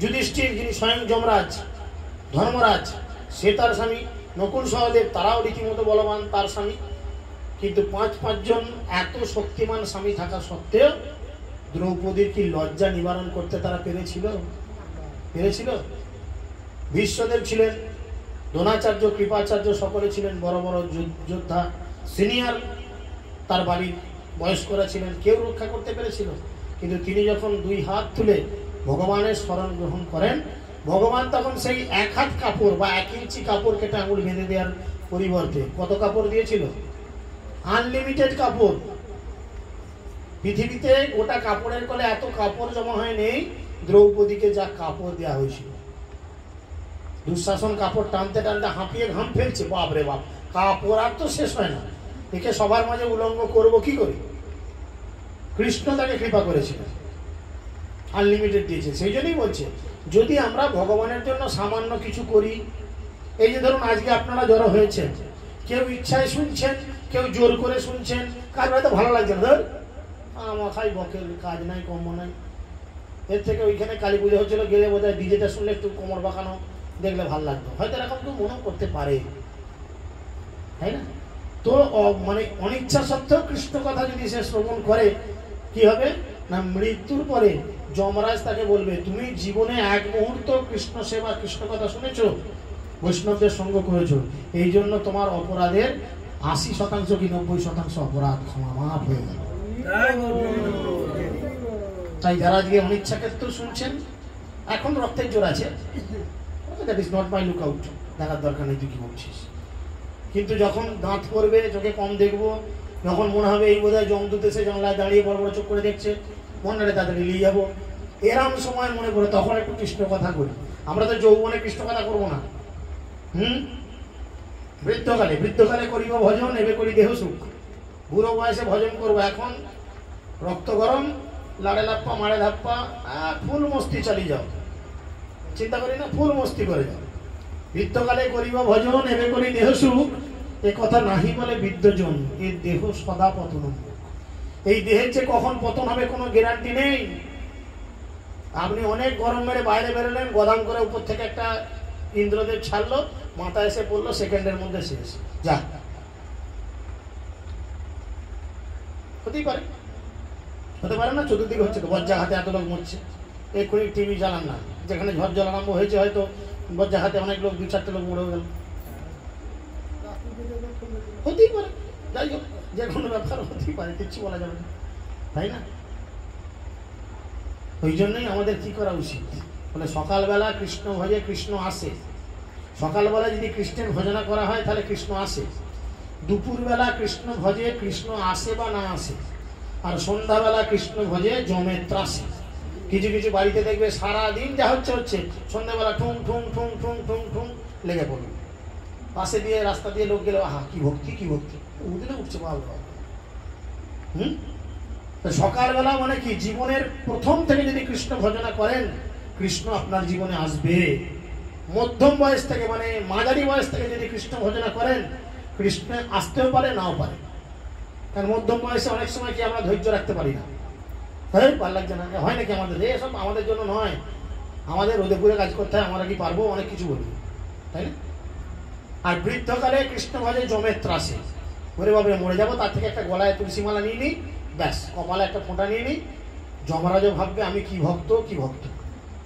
যুধিষ্ঠির যিনি স্বয়ং যমরাজ, ধর্মরাজ, সে তার স্বামী, নকুল সহদেব তারাও রীতিমতো বলবান তার স্বামী। কিন্তু পাঁচজন এত শক্তিমান স্বামী থাকা সত্ত্বেও দ্রৌপদীর কি লজ্জা নিবারণ করতে তারা পেরেছিল? ভীষ্মদেব ছিলেন, দ্রোণাচার্য, কৃপাচার্য সকলে ছিলেন বড় বড় যোদ্ধা, সিনিয়র তার বাড়ির বয়স্করা ছিলেন, কেউ রক্ষা করতে পেরেছিল? কিন্তু তিনি যখন দুই হাত তুলে ভগবানের শরণ গ্রহণ করেন, ভগবান তখন সেই এক হাত কাপড় বা 1 ইঞ্চি কাপড় কেটে আঙুল বেঁধে দেওয়ার পরিবর্তে কত কাপড় দিয়েছিল? আনলিমিটেড কাপড়। পৃথিবীতে গোটা কাপড়ের কলে এত কাপড় জমা হয় নেই, দ্রৌপদীকে যা কাপড় দেওয়া হয়েছিল। দুঃশাসন কাপড় টানতে টানতে হাঁপিয়ে ঘাম ফেলছে, বাপরে বাপ, কাপড় আর তো শেষ হয় না, একে সবার মাঝে উলঙ্গ করবো কি করে? কৃষ্ণ তাকে কৃপা করেছিল, আনলিমিটেড দিয়েছে। সেই জন্যই বলছে, যদি আমরা ভগবানের জন্য সামান্য কিছু করি, এই যে ধরুন আজকে আপনারা জড়ো হয়েছেন, কেউ ইচ্ছায় শুনছেন, কেউ জোর করে শুনছেন, কার হয়তো ভালো লাগছে না, ধর মাথায় বকের কাজ নাই, কম্ম নাই, এর থেকে ওইখানে কালী পুজো হচ্ছিল, গেলে বোধ হয় ডিজেটা শুনলে একটু কোমর বাঁকানো দেখলে ভালো লাগতো, হয়তো এরকম কেউ মনে করতে পারে, তাই না? তো মানে অনিচ্ছা সত্ত্বেও কৃষ্ণ কথা যদি সে শ্রবণ করে, কি হবে না, মৃত্যুর পরে যমরাজ তাকে বলবে, তুমি জীবনে 1 মুহূর্ত কৃষ্ণ সেবা, কৃষ্ণ কথা শুনেছো, বৈষ্ণবদের সঙ্গ করেছো, এই জন্য তোমার অপরাধের 80% কি 90% অপরাধ ক্ষমা মাফ হয়ে গেল। তাই যারা আজকে অনিচ্ছা ক্ষেত্রে শুনছেন, এখন রক্তের জোর আছে, that is not my look out, দেখার দরকার নেই তুই কি বলছিস। কিন্তু যখন দাঁত পড়বে, চোখে কম দেখবো, যখন মনে হবে এই বোধহয় জমদূত এসে জানলায় দাঁড়িয়ে বড় বড় চোখ করে দেখছে, মনে তাড়াতাড়ি নিয়ে যাবো, এরম সময় মনে করে তখন একটু কৃষ্ণ কথা করি। আমরা তো যৌবনে কৃষ্ণ কথা করবো না, বৃদ্ধকালে করিব ভজন, এবে করি দেহ সুখ, বুড়ো বয়সে ভজন করবো। এখন রক্ত গরম, লাড়ে লাপ্পা মারে ধাপ্পা, ফুল মস্তি চালিয়ে যাও, চিন্তা করি না, ফুল মস্তি করে যাও। বৃদ্ধকালে করিব ভজন, এবে করি দেহ সুখ, এ কথা নাহি বলে বিদ্যজন, এ দেহ সদা পতন। এই দেহের যে কখন পতন হবে কোনো গ্যারান্টি নেই। আপনি অনেক গরম মেরে বাইরে বেরোলেন, গদাম করে উপর থেকে একটা ইন্দ্রদেব ছাড়লো, মাথা এসে পড়লো, সেকেন্ডের মধ্যে শেষ, যা হতেই পারে, হতে পারে না? চতুর্দিকে হচ্ছে তো, বজ্রাঘাতে এত লোক মরছে, এক্ষুনি টিভি চালান না, যেখানে ঝড় জল আরম্ভ হয়েছে হয়তো বজ্রাঘাতে অনেক লোক, 2-4টে লোক মরেও গেল, হতেই পারে। যাই হোক, যে কোনো ব্যাপার হতেই পারে, কিচ্ছু বলা যাবে না, তাই না? ওই জন্যই আমাদের কি করা উচিত, মানে সকালবেলা কৃষ্ণ ভজে কৃষ্ণ আসে। সকালবেলা যদি কৃষ্ণের ভজনা করা হয় তাহলে কৃষ্ণ আসে, দুপুরবেলা কৃষ্ণ ভজে কৃষ্ণ আসে বা না আসে, আর সন্ধ্যাবেলা কৃষ্ণ ভজে জমে ত্রাসে। কিছু কিছু বাড়িতে দেখবে সারাদিন যা হচ্ছে, সন্ধ্যাবেলা ঠুং ঠুং ঠুং ঠুং ঠুং ঠুং লেগে পড়বে, পাশে দিয়ে রাস্তা দিয়ে লোক গেলে, আহা কি ভক্তি, কি ভক্তি, উঠলে উঠছে বাবা। সকালবেলা মানে কি, জীবনের প্রথম থেকে যদি কৃষ্ণ ভজনা করেন, কৃষ্ণ আপনার জীবনে আসবে। মধ্যম বয়স থেকে, মানে মাঝারি বয়স থেকে যদি কৃষ্ণ ভজনা করেন, কৃষ্ণ আসতেও পারে, নাও পারে। কারণ মধ্যম বয়সে অনেক সময় কি আমরা ধৈর্য রাখতে পারি না, হ্যাঁ ভালো লাগছে না, হয় নাকি আমাদের, এসব আমাদের জন্য নয়, আমাদের রোদে পুরে কাজ করতে হয়, আমরা কি পারবো, অনেক কিছু বলবো, তাই না? আর বৃদ্ধকালে কৃষ্ণ ভজে জমের ত্রাসে, ওরে বাবরে মরে যাবো, তার থেকে একটা গলায় তুলসী মালা নিয়ে নিই, ব্যাস, কপালে একটা ফোঁটা নিয়ে নিই, যমরাজও ভাববে আমি কি ভক্ত,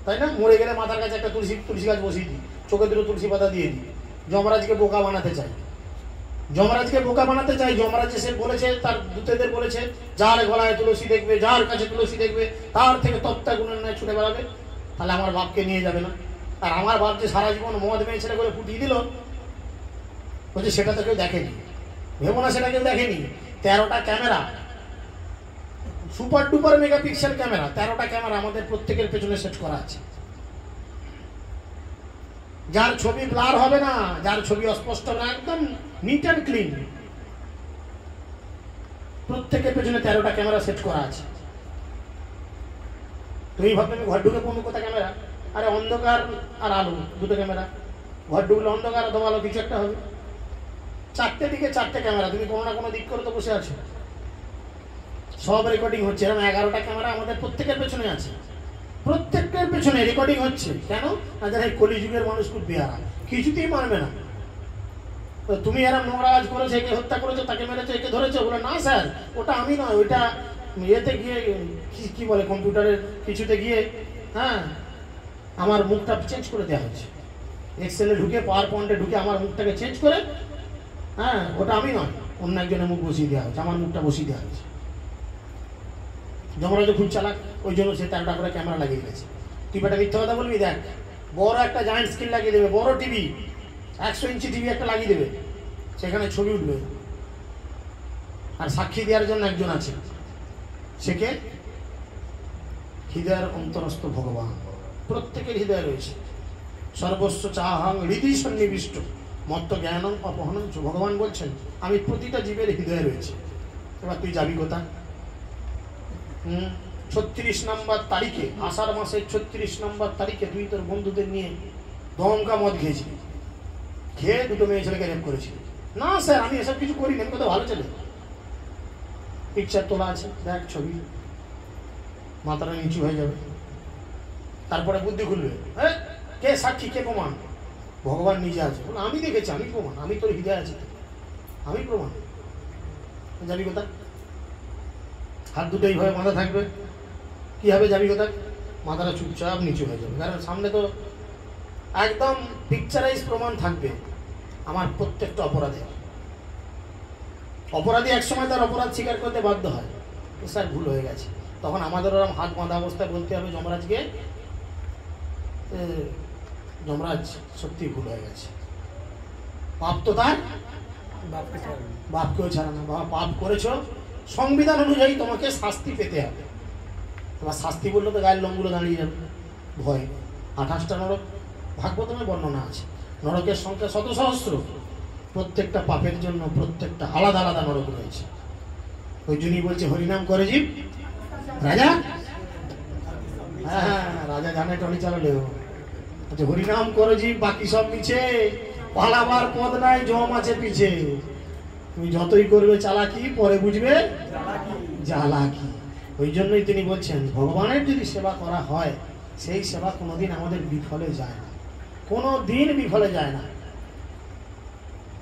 তাই না? মরে গেলে মাথার কাছে একটা তুলসী গাছ বসিয়ে দিই, চোখে দুটো তুলসী পাতা দিয়ে দিই। যমরাজকে বোকা বানাতে চাই, যমরাজ এসে বলেছে, তার দূতেদের বলেছে, যার গলায় তুলসী দেখবে, যার কাছে তুলসী দেখবে, তার থেকে তত্ত্বা গুণের ন্যায় ছুটে বেড়াবে। তাহলে আমার বাপকে নিয়ে যাবে না? আর আমার বাপ যে সারা জীবন মদ মেয়ে ছেলে করে ফুটিয়ে দিল, বলছে সেটা তো কেউ দেখেনি, ভেবো না সেটা কেউ দেখেনি। 13টা camera, super duper megapixel camera, 13টা ক্যামেরা আমাদের প্রত্যেকের পেছনে সেট করা আছে। যার ছবি ব্লার হবে না, যার ছবি অস্পষ্ট হবে না, একদম নিট অ্যান্ড ক্লিন, প্রত্যেকের পেছনে 13টা ক্যামেরা সেট করা আছে। তুমি ভাবলে আমি ঘর ঢুকে পড়বো, কোথা ক্যামেরা? আরে অন্ধকার আর আলো, দুটো ক্যামেরা, ঘর ঢুকলে অন্ধকার অথবা আলো কিছু একটা হবে। 4টে দিকে 4টে ক্যামেরা, তুমি কোনো না কোনো দিক করে তো বসে আছো, সব রেকর্ডিং হচ্ছে। এরকম 11টা ক্যামেরা আমাদের প্রত্যেকের পেছনে আছে, প্রত্যেকটার পেছনে রেকর্ডিং হচ্ছে। কেন না, যারা এই কলিযুগের মানুষ খুব বেহারা, কিছুতেই মানবে না। তো তুমি এরম নোংরা কাজ করেছো, একে হত্যা করেছো, তাকে মেরেছো, একে ধরেছো, বলে না স্যার ওটা আমি নয়, ওইটা ইয়েতে গিয়ে কি বলে কম্পিউটারের কিছুতে গিয়ে হ্যাঁ আমার মুখটা চেঞ্জ করে দেওয়া হয়েছে, এক্সেলে ঢুকে পাওয়ার পয়েন্টে ঢুকে আমার মুখটাকে চেঞ্জ করে হ্যাঁ ওটা আমি নয়, অন্য একজনের মুখ বসিয়ে দেওয়া হয়েছে, আমার মুখটা বসিয়ে দেওয়া হয়েছে। যমরাজ খুব চালাক, ওই জন্য সে 13টা করে ক্যামেরা লাগিয়ে দিয়েছে। তুই বেটা মিথ্যা কথা বলবি, দেখ বড় একটা জায়েন্ট স্ক্রিন লাগিয়ে দেবে, বড় টিভি 100 ইঞ্চি টিভি একটা লাগিয়ে দেবে, সেখানে ছবি উঠবে। আর সাক্ষী দেওয়ার জন্য একজন আছে, সে কে? হৃদয়ের অন্তরস্থ ভগবান। প্রত্যেকের হৃদয় রয়েছে। সর্বস্ব চাহাং হৃদয় সন্নিবিষ্ট মত্ত জ্ঞানং অপহরণ। ভগবান বলছেন আমি প্রতিটা জীবের হৃদয়ে রয়েছে। এবার তুই যাবি কোথা? 36 নম্বর তারিখে, আষাঢ় মাসের 36 নম্বর তারিখে তুই তোর বন্ধুদের নিয়ে দমকা মদ খেয়েছিলি, খেয়ে দুটো মেয়ে ছেলেকে রেপ করেছিলি। না স্যার আমি এসব কিছু করিনি, আমি কত ভালো ছেলে। পিকচার তোলা আছে, দেখ ছবি, মাথাটা নিচু হয়ে যাবে। তারপরে বুদ্ধি খুলবে, কে সাক্ষী, কে প্রমাণ? ভগবান নিজে আছে, আমি দেখেছি, আমি প্রমাণ, আমি তোর হৃদয় আছি, আমি প্রমাণ। যাবি কোথা? হাত দুটো এইভাবে মাথা থাকবে, কি হবে? যাবি কোথা? মাথাটা চুপচাপ নিচু হয়ে যাবে, কারণ সামনে তো একদম পিকচারাইজ প্রমাণ থাকবে আমার প্রত্যেকটা অপরাধে। অপরাধী একসময় তার অপরাধ স্বীকার করতে বাধ্য হয়, স্যার ভুল হয়ে গেছে। তখন আমাদের ওরকম হাত বাঁধা অবস্থায় বলতে হবে যমরাজকে, যমরাজ সত্যি ভুল হয়ে গেছে, পাপ তো তার বাপকেও ছাড়া না। বাবা পাপ করেছো, সংবিধান অনুযায়ী তোমাকে শাস্তি পেতে হবে। তোমার শাস্তি বললে তো গায়ের লোমগুলো দাঁড়িয়ে যাবে ভয়। 28টা নরক ভাগবতমে বর্ণনা আছে, নরকের সংখ্যা শত সহস্র, প্রত্যেকটা পাপের জন্য প্রত্যেকটা আলাদা আলাদা নরক রয়েছে। ওই জন্যই বলছে হরিনাম করে জীব রাজা। হ্যাঁ রাজা জানে টলি চালালেও হরিনাম করে জীব, বাকি সব মিছে, পালাবার পথ নাই, জম আছে পিছে। তুমি যতই করবে চালাকি, পরে বুঝবে জ্বালাকি। ওই জন্যই তিনি বলছেন ভগবানের যদি সেবা করা হয়, সেই সেবা কোনোদিন আমাদের বিফলে যায় না, কোনোদিন বিফলে যায় না।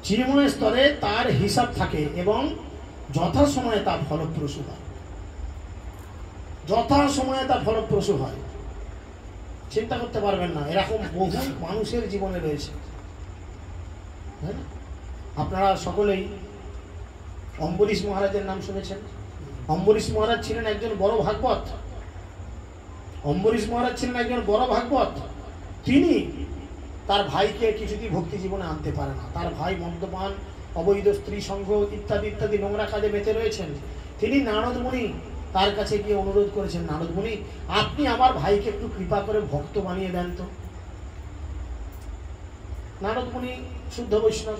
চিন্ময় স্তরে তার হিসাব থাকে এবং যথাসময়ে তা ফলপ্রসূ হয়, যথাসময়ে তা ফলপ্রসূ হয়। চিন্তা করতে পারবেন না, এরকম বহু মানুষের জীবনে রয়েছে। আপনারা সকলেই অম্বরীশ মহারাজের নাম শুনেছেন। অম্বরীশ মহারাজ ছিলেন একজন বড় ভাগবত। অম্বরীশ মহারাজ ছিলেন একজন বড় ভাগবত। তিনি তার ভাইকে কিছুতেই ভক্তি জীবনে আনতে পারে না। তার ভাই মদ্যপান, অবৈধ স্ত্রী সঙ্গ ইত্যাদি ইত্যাদি নোংরা কাজে মেতে রয়েছেন। তিনি নারদ মুনি তার কাছে গিয়ে অনুরোধ করেছেন, নারদ মুনি আপনি আমার ভাইকে একটু কৃপা করে ভক্ত বানিয়ে দেন তো। নারদ মুনি শুদ্ধ বৈষ্ণব,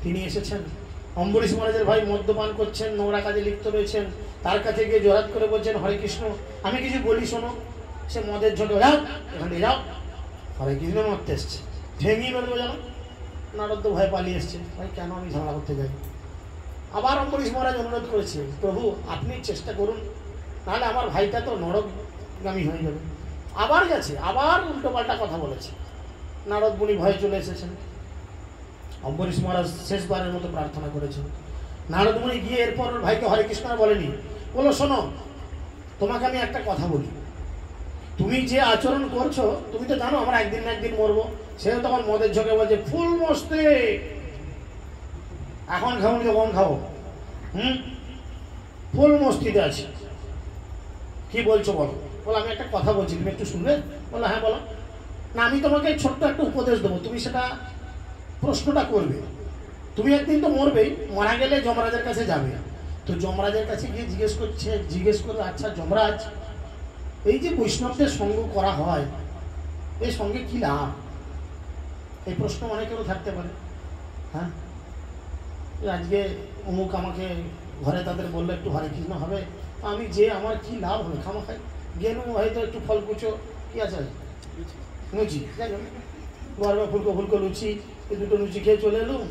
তিনি এসেছেন। অম্বরীশ মহারাজের ভাই মদ্যপান করছেন, নোংরা কাজে লিপ্ত রয়েছেন, তার কাছে গিয়ে জোরাত করে বলছেন হরে কৃষ্ণ, আমি কিছু বলি শোনো। সে মদের ঝোঁকে যাও, এখান থেকে যাও, হরে কৃষ্ণ মরতে এসছে, ভেঙিয়ে বেরোবো জানো। নারদ তো ভয় পালিয়ে এসছে, ভাই কেন আমি ঝগড়া করতে যাই। আবার অম্বরীশ মহারাজ অনুরোধ করেছে, প্রভু আপনি চেষ্টা করুন, নাহলে আমার ভাইটা তো নরকগামী হয়ে যাবে। আবার গেছে, আবার উল্টো পাল্টা কথা বলেছে। নারদ মুনি ভয়ে চলে এসেছেন। অম্বরীশ মহারাজ শেষবারের মতো প্রার্থনা করেছেন। নারদ মুনি গিয়ে এরপর ভাইকে হরে কৃষ্ণ বলেনি, বলো শোনো তোমাকে আমি একটা কথা বলি, তুমি যে আচরণ করছো তুমি তো জানো আমরা একদিন না একদিন মরবো। সে তখন মদের ঝোঁকে বলছে ফুল মস্তে, এখন খাবো না কখন খাবো, ফুল মস্তিতে আছে। কি বলছো বলো? বলো আমি একটা কথা বলছি, তুমি একটু শুনবে? বলো হ্যাঁ বলো। না আমি তোমাকে ছোট্ট একটা উপদেশ দেবো, তুমি সেটা প্রশ্নটা করবে। তুমি একদিন তো মরবেই, মারা গেলে যমরাজের কাছে যাবে। তো যমরাজের কাছে গিয়ে জিজ্ঞেস করবে আচ্ছা যমরাজ, এই যে বৈষ্ণবদের সঙ্গ করা হয় এই সঙ্গে কি লাভ? এই প্রশ্ন অনেকেরও থাকতে পারে। হ্যাঁ আজকে অমুক আমাকে ঘরে তাদের বললো একটু হরে কৃষ্ণ হবে, আমি যে আমার কি লাভ হবে? খামাখাই গেলু হয়তো একটু ফল কুচো, কি আছে লুচি, গরমে ফুলকো ফুলকো লুচি, এই দুটো লুচি খেয়ে চলে এলুম,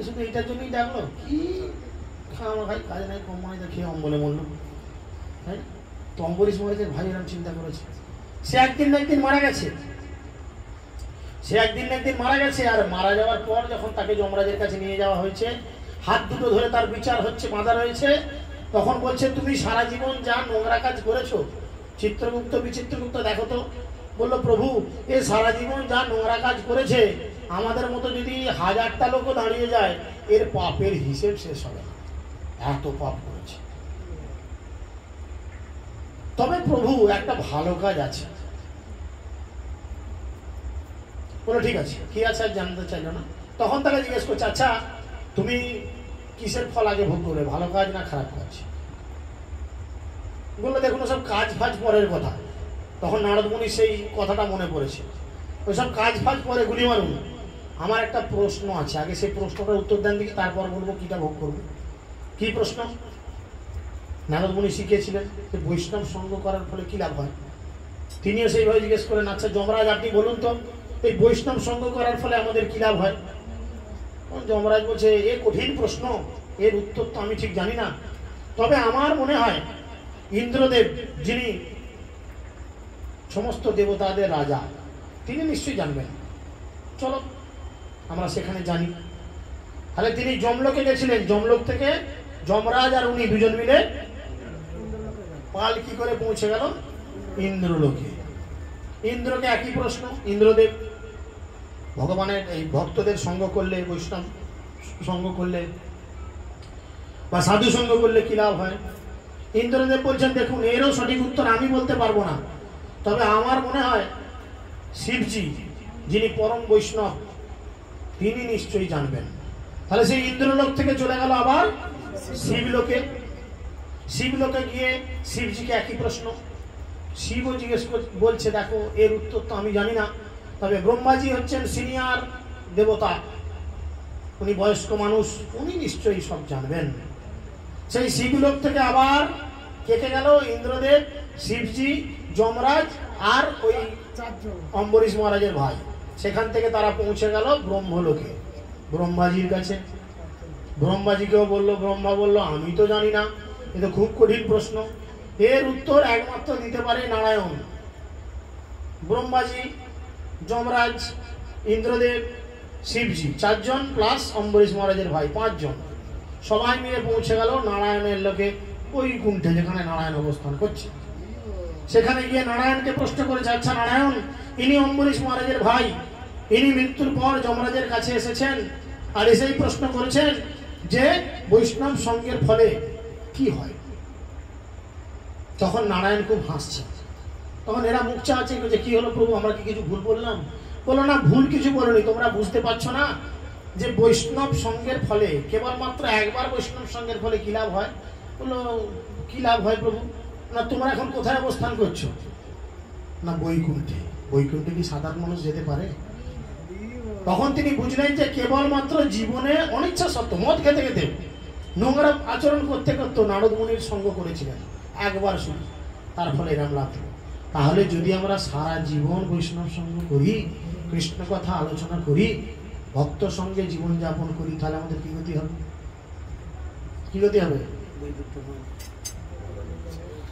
শুধু এইটার জন্যই ডাকলো, কি খামাখাই কাজ নাই, কম মানে খেয়ে অম্বলে মরল। হ্যাঁ তো অম্বরীশ মহারাজের ভাই এরকম চিন্তা করেছে। সে একদিন না একদিন মারা গেছে। সে একদিন না একদিন মারা গেছে। আর মারা যাওয়ার পর যখন তাকে যমরাজের কাছে নিয়ে যাওয়া হয়েছে, হাত দুটো ধরে তার বিচার হচ্ছে, বাঁধা রয়েছে, তখন বলছে তুমি সারা জীবন যা নোংরা কাজ করেছো, চিত্রগুপ্ত বিচিত্রগুপ্ত দেখো তো, বললো প্রভু এ সারা জীবন যা নোংরা কাজ করেছে, আমাদের মতো যদি 1000টা লোকও দাঁড়িয়ে যায়, এর পাপের হিসেব শেষ হবে না, এত পাপ করেছে। তবে প্রভু একটা ভালো কাজ আছে। বলো ঠিক আছে, কি আছে আর জানতে চাইলো না। তখন তাকে জিজ্ঞেস করছে, আচ্ছা তুমি কিসের ফল আগে ভোগ করবে, ভালো কাজ না খারাপ কাজ? বললো দেখুন সব কাজ ফাজ পরের কথা। তখন নারদ মুনি সেই কথাটা মনে পড়েছে, ওইসব কাজ ফাজ পরে, গুলি মারুন, আমার একটা প্রশ্ন আছে, আগে সেই প্রশ্নটার উত্তর দেন দিকে, তারপর বলবো কিটা ভোগ করবো। কি প্রশ্ন? নারদ মুনি শিখিয়েছিলেন যে বৈষ্ণব সঙ্গ করার ফলে কি লাভ হয়। তিনিও সেইভাবে জিজ্ঞেস করেন, আচ্ছা যমরাজ আপনি বলুন তো, এই বৈষ্ণব সঙ্গ করার ফলে আমাদের কি লাভ হয়? যমরাজ বলছে এ কঠিন প্রশ্ন, এর উত্তর তো আমি ঠিক জানি না, তবে আমার মনে হয় ইন্দ্রদেব, যিনি সমস্ত দেবতাদের রাজা, তিনি নিশ্চয়ই জানবেন, চলো আমরা সেখানে জানি। তাহলে তিনি যমলোকে গেছিলেন, যমলোক থেকে যমরাজ আর উনি দুজন মিলে পাল কি করে পৌঁছে গেল ইন্দ্রলোকে। ইন্দ্রকে একই প্রশ্ন, ইন্দ্রদেব ভগবানের এই ভক্তদের সঙ্গ করলে, বৈষ্ণব সঙ্গ করলে বা সাধু সঙ্গ করলে কি লাভ হয়? ইন্দ্রদেব বলছেন দেখুন এরও সঠিক উত্তর আমি বলতে পারবো না, তবে আমার মনে হয় শিবজি, যিনি পরম বৈষ্ণব, তিনি নিশ্চয়ই জানবেন। তাহলে সেই ইন্দ্রলোক থেকে চলে গেল আবার শিবলোকে। শিবলোকে গিয়ে শিবজিকে একই প্রশ্ন, শিবও জিজ্ঞেস বলছে দেখো এর উত্তর তো আমি জানি না, তবে ব্রহ্মাজি হচ্ছেন সিনিয়র দেবতা, উনি বয়স্ক মানুষ, উনি নিশ্চয়ই সব জানবেন। সেই শিবলোক থেকে আবার কেটে গেল ইন্দ্রদেব, শিবজি, যমরাজ আর ওই অম্বরীশ মহারাজের ভাই। সেখান থেকে তারা পৌঁছে গেল ব্রহ্মলোকে, ব্রহ্মাজির কাছে। ব্রহ্মাজিকেও বললো, ব্রহ্মা বললো আমি তো জানি না, এটা খুব কঠিন প্রশ্ন, এর উত্তর একমাত্র দিতে পারে নারায়ণ। ব্রহ্মাজি, যমরাজ, ইন্দ্রদেব, শিবজি, 4 জন প্লাস অম্বরীশ মহারাজের ভাই 5 জন, সবাই মিলে পৌঁছে গেল নারায়ণের লোকে, ওই কুণ্ঠে যেখানে নারায়ণ অবস্থান করছে। সেখানে গিয়ে নারায়ণকে প্রশ্ন করেছে, আচ্ছা নারায়ণ, ইনি অম্বরীশ মহারাজের ভাই, ইনি মৃত্যুর পর যমরাজের কাছে এসেছেন আর এসেই প্রশ্ন করেছেন যে বৈষ্ণব সঙ্গের ফলে কি হয়। তখন নারায়ণ খুব হাসছে। তখন এরা মুখ চাচ্ছে যে কি হলো প্রভু, আমরা কি কিছু ভুল বললাম? বলো না ভুল কিছু বলোনি, তোমরা বুঝতে পারছো না যে বৈষ্ণব সঙ্গের ফলে, কেবলমাত্র একবার বৈষ্ণব সঙ্গের ফলে কি লাভ হয়? বললো কি লাভ হয় প্রভু? না তোমরা এখন কোথায় অবস্থান করছো? না বৈকুণ্ঠে। বৈকুণ্ঠে কি সাধারণ মানুষ যেতে পারে? তখন তিনি বুঝলেন যে কেবলমাত্র জীবনে অনিচ্ছা সত্ত্বেও মদ খেতে খেতে, নোংরা আচরণ করতে করতে নারদ মুনির সঙ্গ করেছিলেন একবার শুধু, তার ফলে এরম লাভ। তাহলে যদি আমরা সারা জীবন বৈষ্ণব সঙ্গ করি, কৃষ্ণ কথা আলোচনা করি, ভক্ত সঙ্গে জীবনযাপন করি, তাহলে আমাদের কি গতি হবে? কি গতি হবে?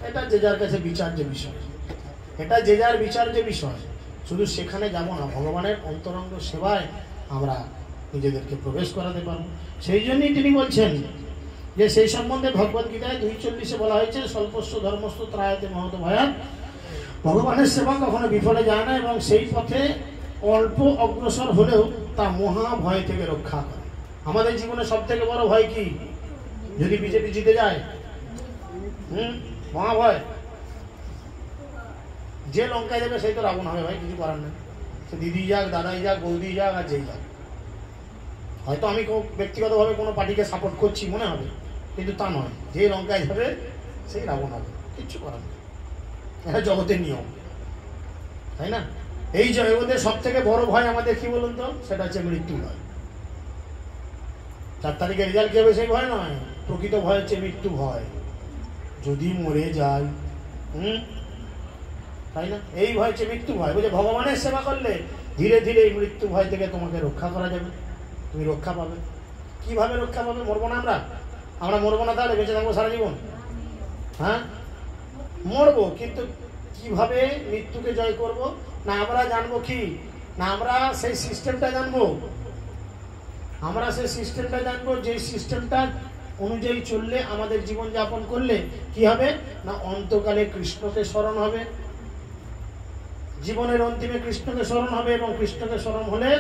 এটা যে যার কাছে বিচার্য বিষয়, এটা যে যার বিচার্য বিষয়। শুধু সেখানে যাব না, ভগবানের অন্তরঙ্গ সেবায় আমরা নিজেদেরকে প্রবেশ করাতে পারবো। সেই জন্যই তিনি বলছেন যে সেই সম্বন্ধে ভগবদ্গীতায় 2:40 বলা হয়েছে, স্বল্পস্য ধর্মস্য ত্রায়তে মহত ভয়াৎ। ভগবানের সেবা কখনো বিফলে যায় না এবং সেই পথে অল্প অগ্রসর হলেও তা মহা ভয় থেকে রক্ষা করে। আমাদের জীবনে সব থেকে বড় ভয় কি? যদি বিজেপি জিতে যায়, মহাভয়। যে লঙ্কায় যাবে সেই তো রাবণ হবে ভাই, কিছু করার নেই। সে দিদি যাক, দাদাই যাক, বৌদি যাক আর যেই যাক। হয়তো আমি ব্যক্তিগতভাবে কোনো পার্টিকে সাপোর্ট করছি মনে হবে, কিন্তু তা নয়, যে লঙ্কায় যাবে সেই রাবণ হবে, কিচ্ছু করার নেই। এটা জগতের নিয়ম, তাই না? এই জগতের সব থেকে বড় ভয় আমাদের কি বলুন তো? সেটা হচ্ছে মৃত্যু ভয়। 4 তারিখে রেজাল্ট কি হবে সেই ভয় নয়, প্রকৃত ভয় হচ্ছে মৃত্যু ভয়। যদি মরে যায়, তাই না? এই ভয় হচ্ছে মৃত্যু ভয়। বলছে ভগবানের সেবা করলে ধীরে ধীরে এই মৃত্যু ভয় থেকে তোমাকে রক্ষা করা যাবে, তুমি রক্ষা পাবে। কিভাবে রক্ষা পাবে? মরবো না আমরা মরবো না, তাহলে বেঁচে থাকবো সারা জীবন? হ্যাঁ মরবো, কিন্তু কিভাবে মৃত্যুকে জয় করব? না আমরা জানবো কি? না আমরা সেই সিস্টেমটা জানবো। আমরা সেই সিস্টেমটা জানবো, যে সিস্টেমটা অনুযায়ী চললে, আমাদের জীবন যাপন করলে কি হবে? না অন্তকালে কৃষ্ণকে স্মরণ হবে, জীবনের অন্তিমে কৃষ্ণকে স্মরণ হবে, এবং কৃষ্ণকে স্মরণ হলে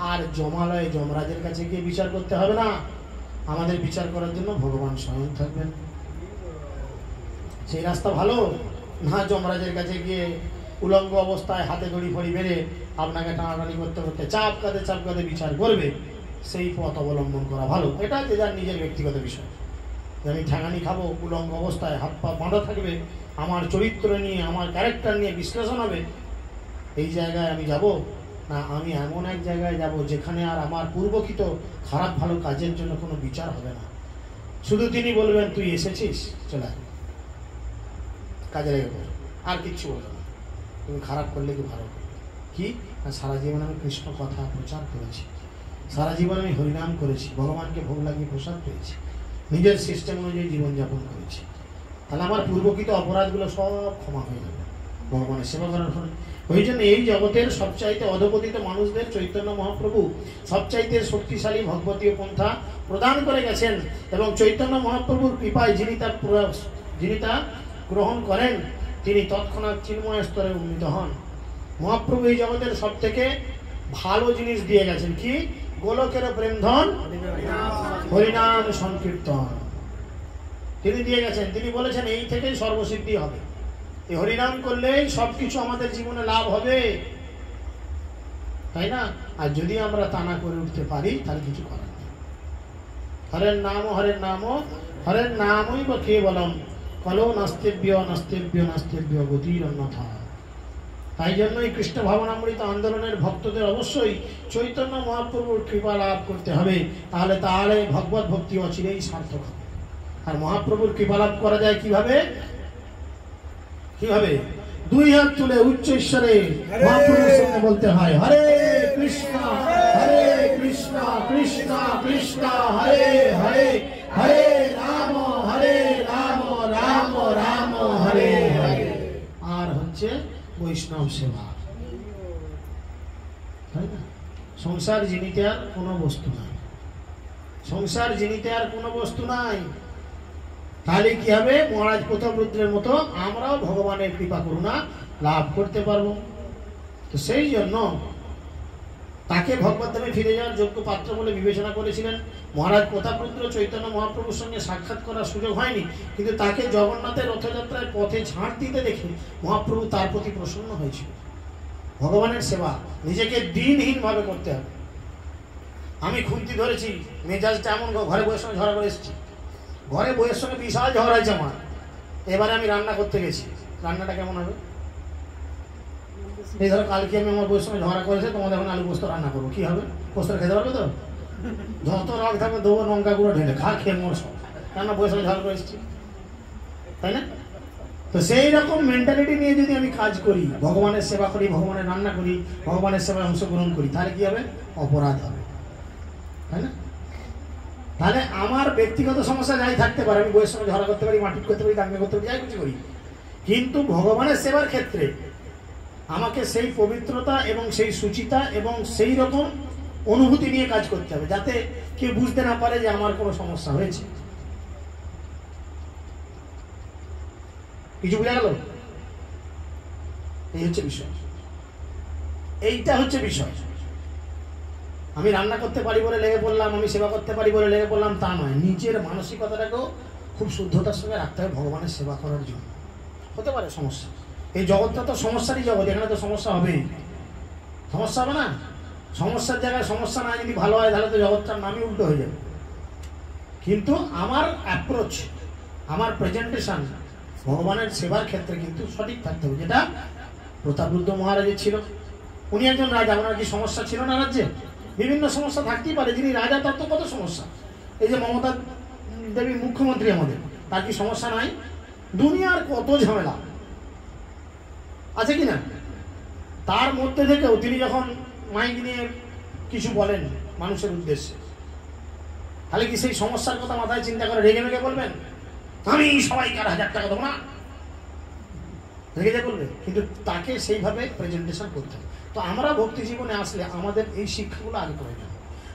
আর যমালয়ে যমরাজের কাছে গিয়ে বিচার করতে হবে না। আমাদের বিচার করার জন্য ভগবান স্বয়ং থাকবেন। সেই রাস্তা ভালো না যমরাজের কাছে গিয়ে উলঙ্গ অবস্থায় হাতে দড়ি ফড়ি বেড়ে আপনাকে টানাটানি করতে করতে চাপকাতে বিচার করবে, সেই পথ অবলম্বন করা ভালো। এটা যে যার নিজের ব্যক্তিগত বিষয়। আমি ঠ্যাঙানি খাবো, উলঙ্গ অবস্থায় হাত পা বাঁধা থাকবে, আমার চরিত্র নিয়ে, আমার ক্যারেক্টার নিয়ে বিশ্লেষণ হবে, এই জায়গায় আমি যাব না। আমি এমন এক জায়গায় যাব যেখানে আর আমার পূর্বকৃত খারাপ ভালো কাজের জন্য কোনো বিচার হবে না। শুধু তিনি বলবেন, তুই এসেছিস, চলে কাজে লেগে পড়, আর কিচ্ছু বলবে না। তুমি খারাপ করলে কি ভালো করবে কি? না সারা জীবন আমি কৃষ্ণ কথা প্রচার করেছি, সারা জীবন আমি হরিনাম করেছি, ভগবানকে ভোগ লাগিয়ে প্রসাদ পেয়েছি, নিজের সিস্টেম অনুযায়ী জীবনযাপন করেছি, তাহলে আমার পূর্বকৃত অপরাধগুলো সব ক্ষমা হয়ে যাবে ভগবানের সেবা করার ফলে। ওই জন্য এই জগতের সবচাইতে অধপতিত মানুষদের চৈতন্য মহাপ্রভু সবচাইতে শক্তিশালী ভগবতীয় পন্থা প্রদান করে গেছেন, এবং চৈতন্য মহাপ্রভুর কৃপায় যিনি তা গ্রহণ করেন, তিনি তৎক্ষণাৎ চিন্ময় স্তরে উন্নীত হন। মহাপ্রভু এই জগতের সব থেকে ভালো জিনিস দিয়ে গেছেন কি? গোলকের প্রেমধন হরিনাম সংকীর্তন তিনি দিয়ে গেছেন। তিনি বলেছেন এই থেকেই সর্বসিদ্ধি হবে, এই হরিনাম করলেই সবকিছু আমাদের জীবনে লাভ হবে, তাই না? আর যদি আমরা তা না করে উঠতে পারি তাহলে কিছু করার নেই। হরের নামই বা কেবলম কলো নাস্তেব্য গতির অন্যথা। তাই জন্যই কৃষ্ণ ভাবনামৃত আন্দোলনের ভক্তদের অবশ্যই চৈতন্য মহাপ্রভুর কৃপা লাভ করতে হবে, তাহলে ভগবত ভক্তি অচিরেই সার্থক হবে। আর মহাপ্রভুর কৃপা লাভ করা যায় কিভাবে? দুই হাত তুলে উচ্চ ঈশ্বরে মহাপ্রভুর সামনে বলতে হয়, হরে কৃষ্ণ কৃষ্ণ কৃষ্ণ হরে হরে, হরে রাম রাম রাম হরে হরে। আর হচ্ছে বৈষ্ণব সেবা, তাই না? সংসার জিনিতে আর কোনো বস্তু নাই, তাহলে কি হবে? মহারাজ প্রতাপরুদ্রের মতো আমরাও ভগবানের কৃপা করুণা লাভ করতে পারবো। তো সেই জন্য তাকে ভগবত ধামে ফিরে যাওয়ার যোগ্য পাত্র বলে বিবেচনা করেছিলেন। মহারাজ প্রতাপরুদ্র চৈতন্য মহাপ্রভুর সঙ্গে সাক্ষাৎ করার সুযোগ হয়নি, কিন্তু তাকে জগন্নাথের রথযাত্রায় পথে ঝাঁট দিতে দেখে মহাপ্রভু তার প্রতি প্রসন্ন হয়েছিল। ভগবানের সেবা নিজেকে দিনহীন ভাবে করতে হবে। আমি খুন্তি ধরেছি, মেজাজটা এমন ঘরে বইয়ের সঙ্গে ঝগড়া করে এসেছি, ঘরে বইয়ের সঙ্গে বিশাল ঝগড়া হয়েছে আমার। এবারে আমি রান্না করতে গেছি, রান্নাটা কেমন হবে? এই ধরো কালকে আমি আমার বইয়ের সঙ্গে ঝগড়া করেছে, তোমাদের এখন আলু পোস্ত রান্না করবো, কি হবে? পোস্তটা খেতে পারবে তো? যত রং থাকবে দেবো, লঙ্কা গুঁড়ো ঢেলে খেয়ে মোর সব, রান্না বইয়ের সঙ্গে ঝগড়া করে এসেছি, তাই না? তো সেই রকম মেন্টালিটি নিয়ে যদি আমি কাজ করি, ভগবানের সেবা করি, ভগবানের রান্না করি, ভগবানের সেবায় অংশগ্রহণ করি, তাহলে কি হবে? অপরাধ হবে, তাই না? তাহলে আমার ব্যক্তিগত সমস্যা যাই থাকতে পারে, আমি বইয়ের সঙ্গে ঝগড়া করতে পারি, মারপিট করতে পারি, দাঙ্গা করতে পারি, যাই কিছু করি, কিন্তু ভগবানের সেবার ক্ষেত্রে আমাকে সেই পবিত্রতা এবং সেই সুচিতা এবং সেই রকম অনুভূতি নিয়ে কাজ করতে হবে, যাতে কেউ বুঝতে না পারে যে আমার কোনো সমস্যা হয়েছে। কিছু বোঝা গেল? এই হচ্ছে বিষয়, এইটা হচ্ছে বিষয়। আমি রান্না করতে পারি বলে লেগে পড়লাম, আমি সেবা করতে পারি বলে লেগে পড়লাম, তা নয়। নিজের মানসিকতাটাকেও খুব শুদ্ধতার সঙ্গে রাখতে হবে ভগবানের সেবা করার জন্য। হতে পারে সমস্যা, এই জগৎটা তো সমস্যারই জগৎ, এখানে তো সমস্যা হবেই। সমস্যা হবে না? সমস্যার জায়গায় সমস্যা না যদি ভালো হয়, তাহলে তো জগৎটার নামই উল্টো হয়ে যাবে। কিন্তু আমার অ্যাপ্রোচ, আমার প্রেজেন্টেশন ভগবানের সেবার ক্ষেত্রে কিন্তু সঠিক থাকতে হবে, যেটা প্রতাপরুদ্র মহারাজের ছিল। উনি একজন রাজা, ওনার কি সমস্যা ছিল না? রাজ্যে বিভিন্ন সমস্যা থাকতেই পারে, যিনি রাজা তার তো কত সমস্যা। এই যে মমতা দেবী মুখ্যমন্ত্রী আমাদের, তার কি সমস্যা নাই? দুনিয়ার কত ঝামেলা আছে কিনা? তার মধ্যে থেকেও তিনি যখন মাইক নিয়ে কিছু বলেন মানুষের উদ্দেশ্যে, তাহলে কি সেই সমস্যার কথা মাথায় চিন্তা করে রেগে মেগে বলবেন আমি সবাইকে 1000 টাকা দেবো না? রেগে যা করবে, কিন্তু তাকে সেইভাবে প্রেজেন্টেশন করতে হবে। তো আমরা ভক্তি জীবনে আসলে আমাদের এই শিক্ষাগুলো আগে প্রয়োজন,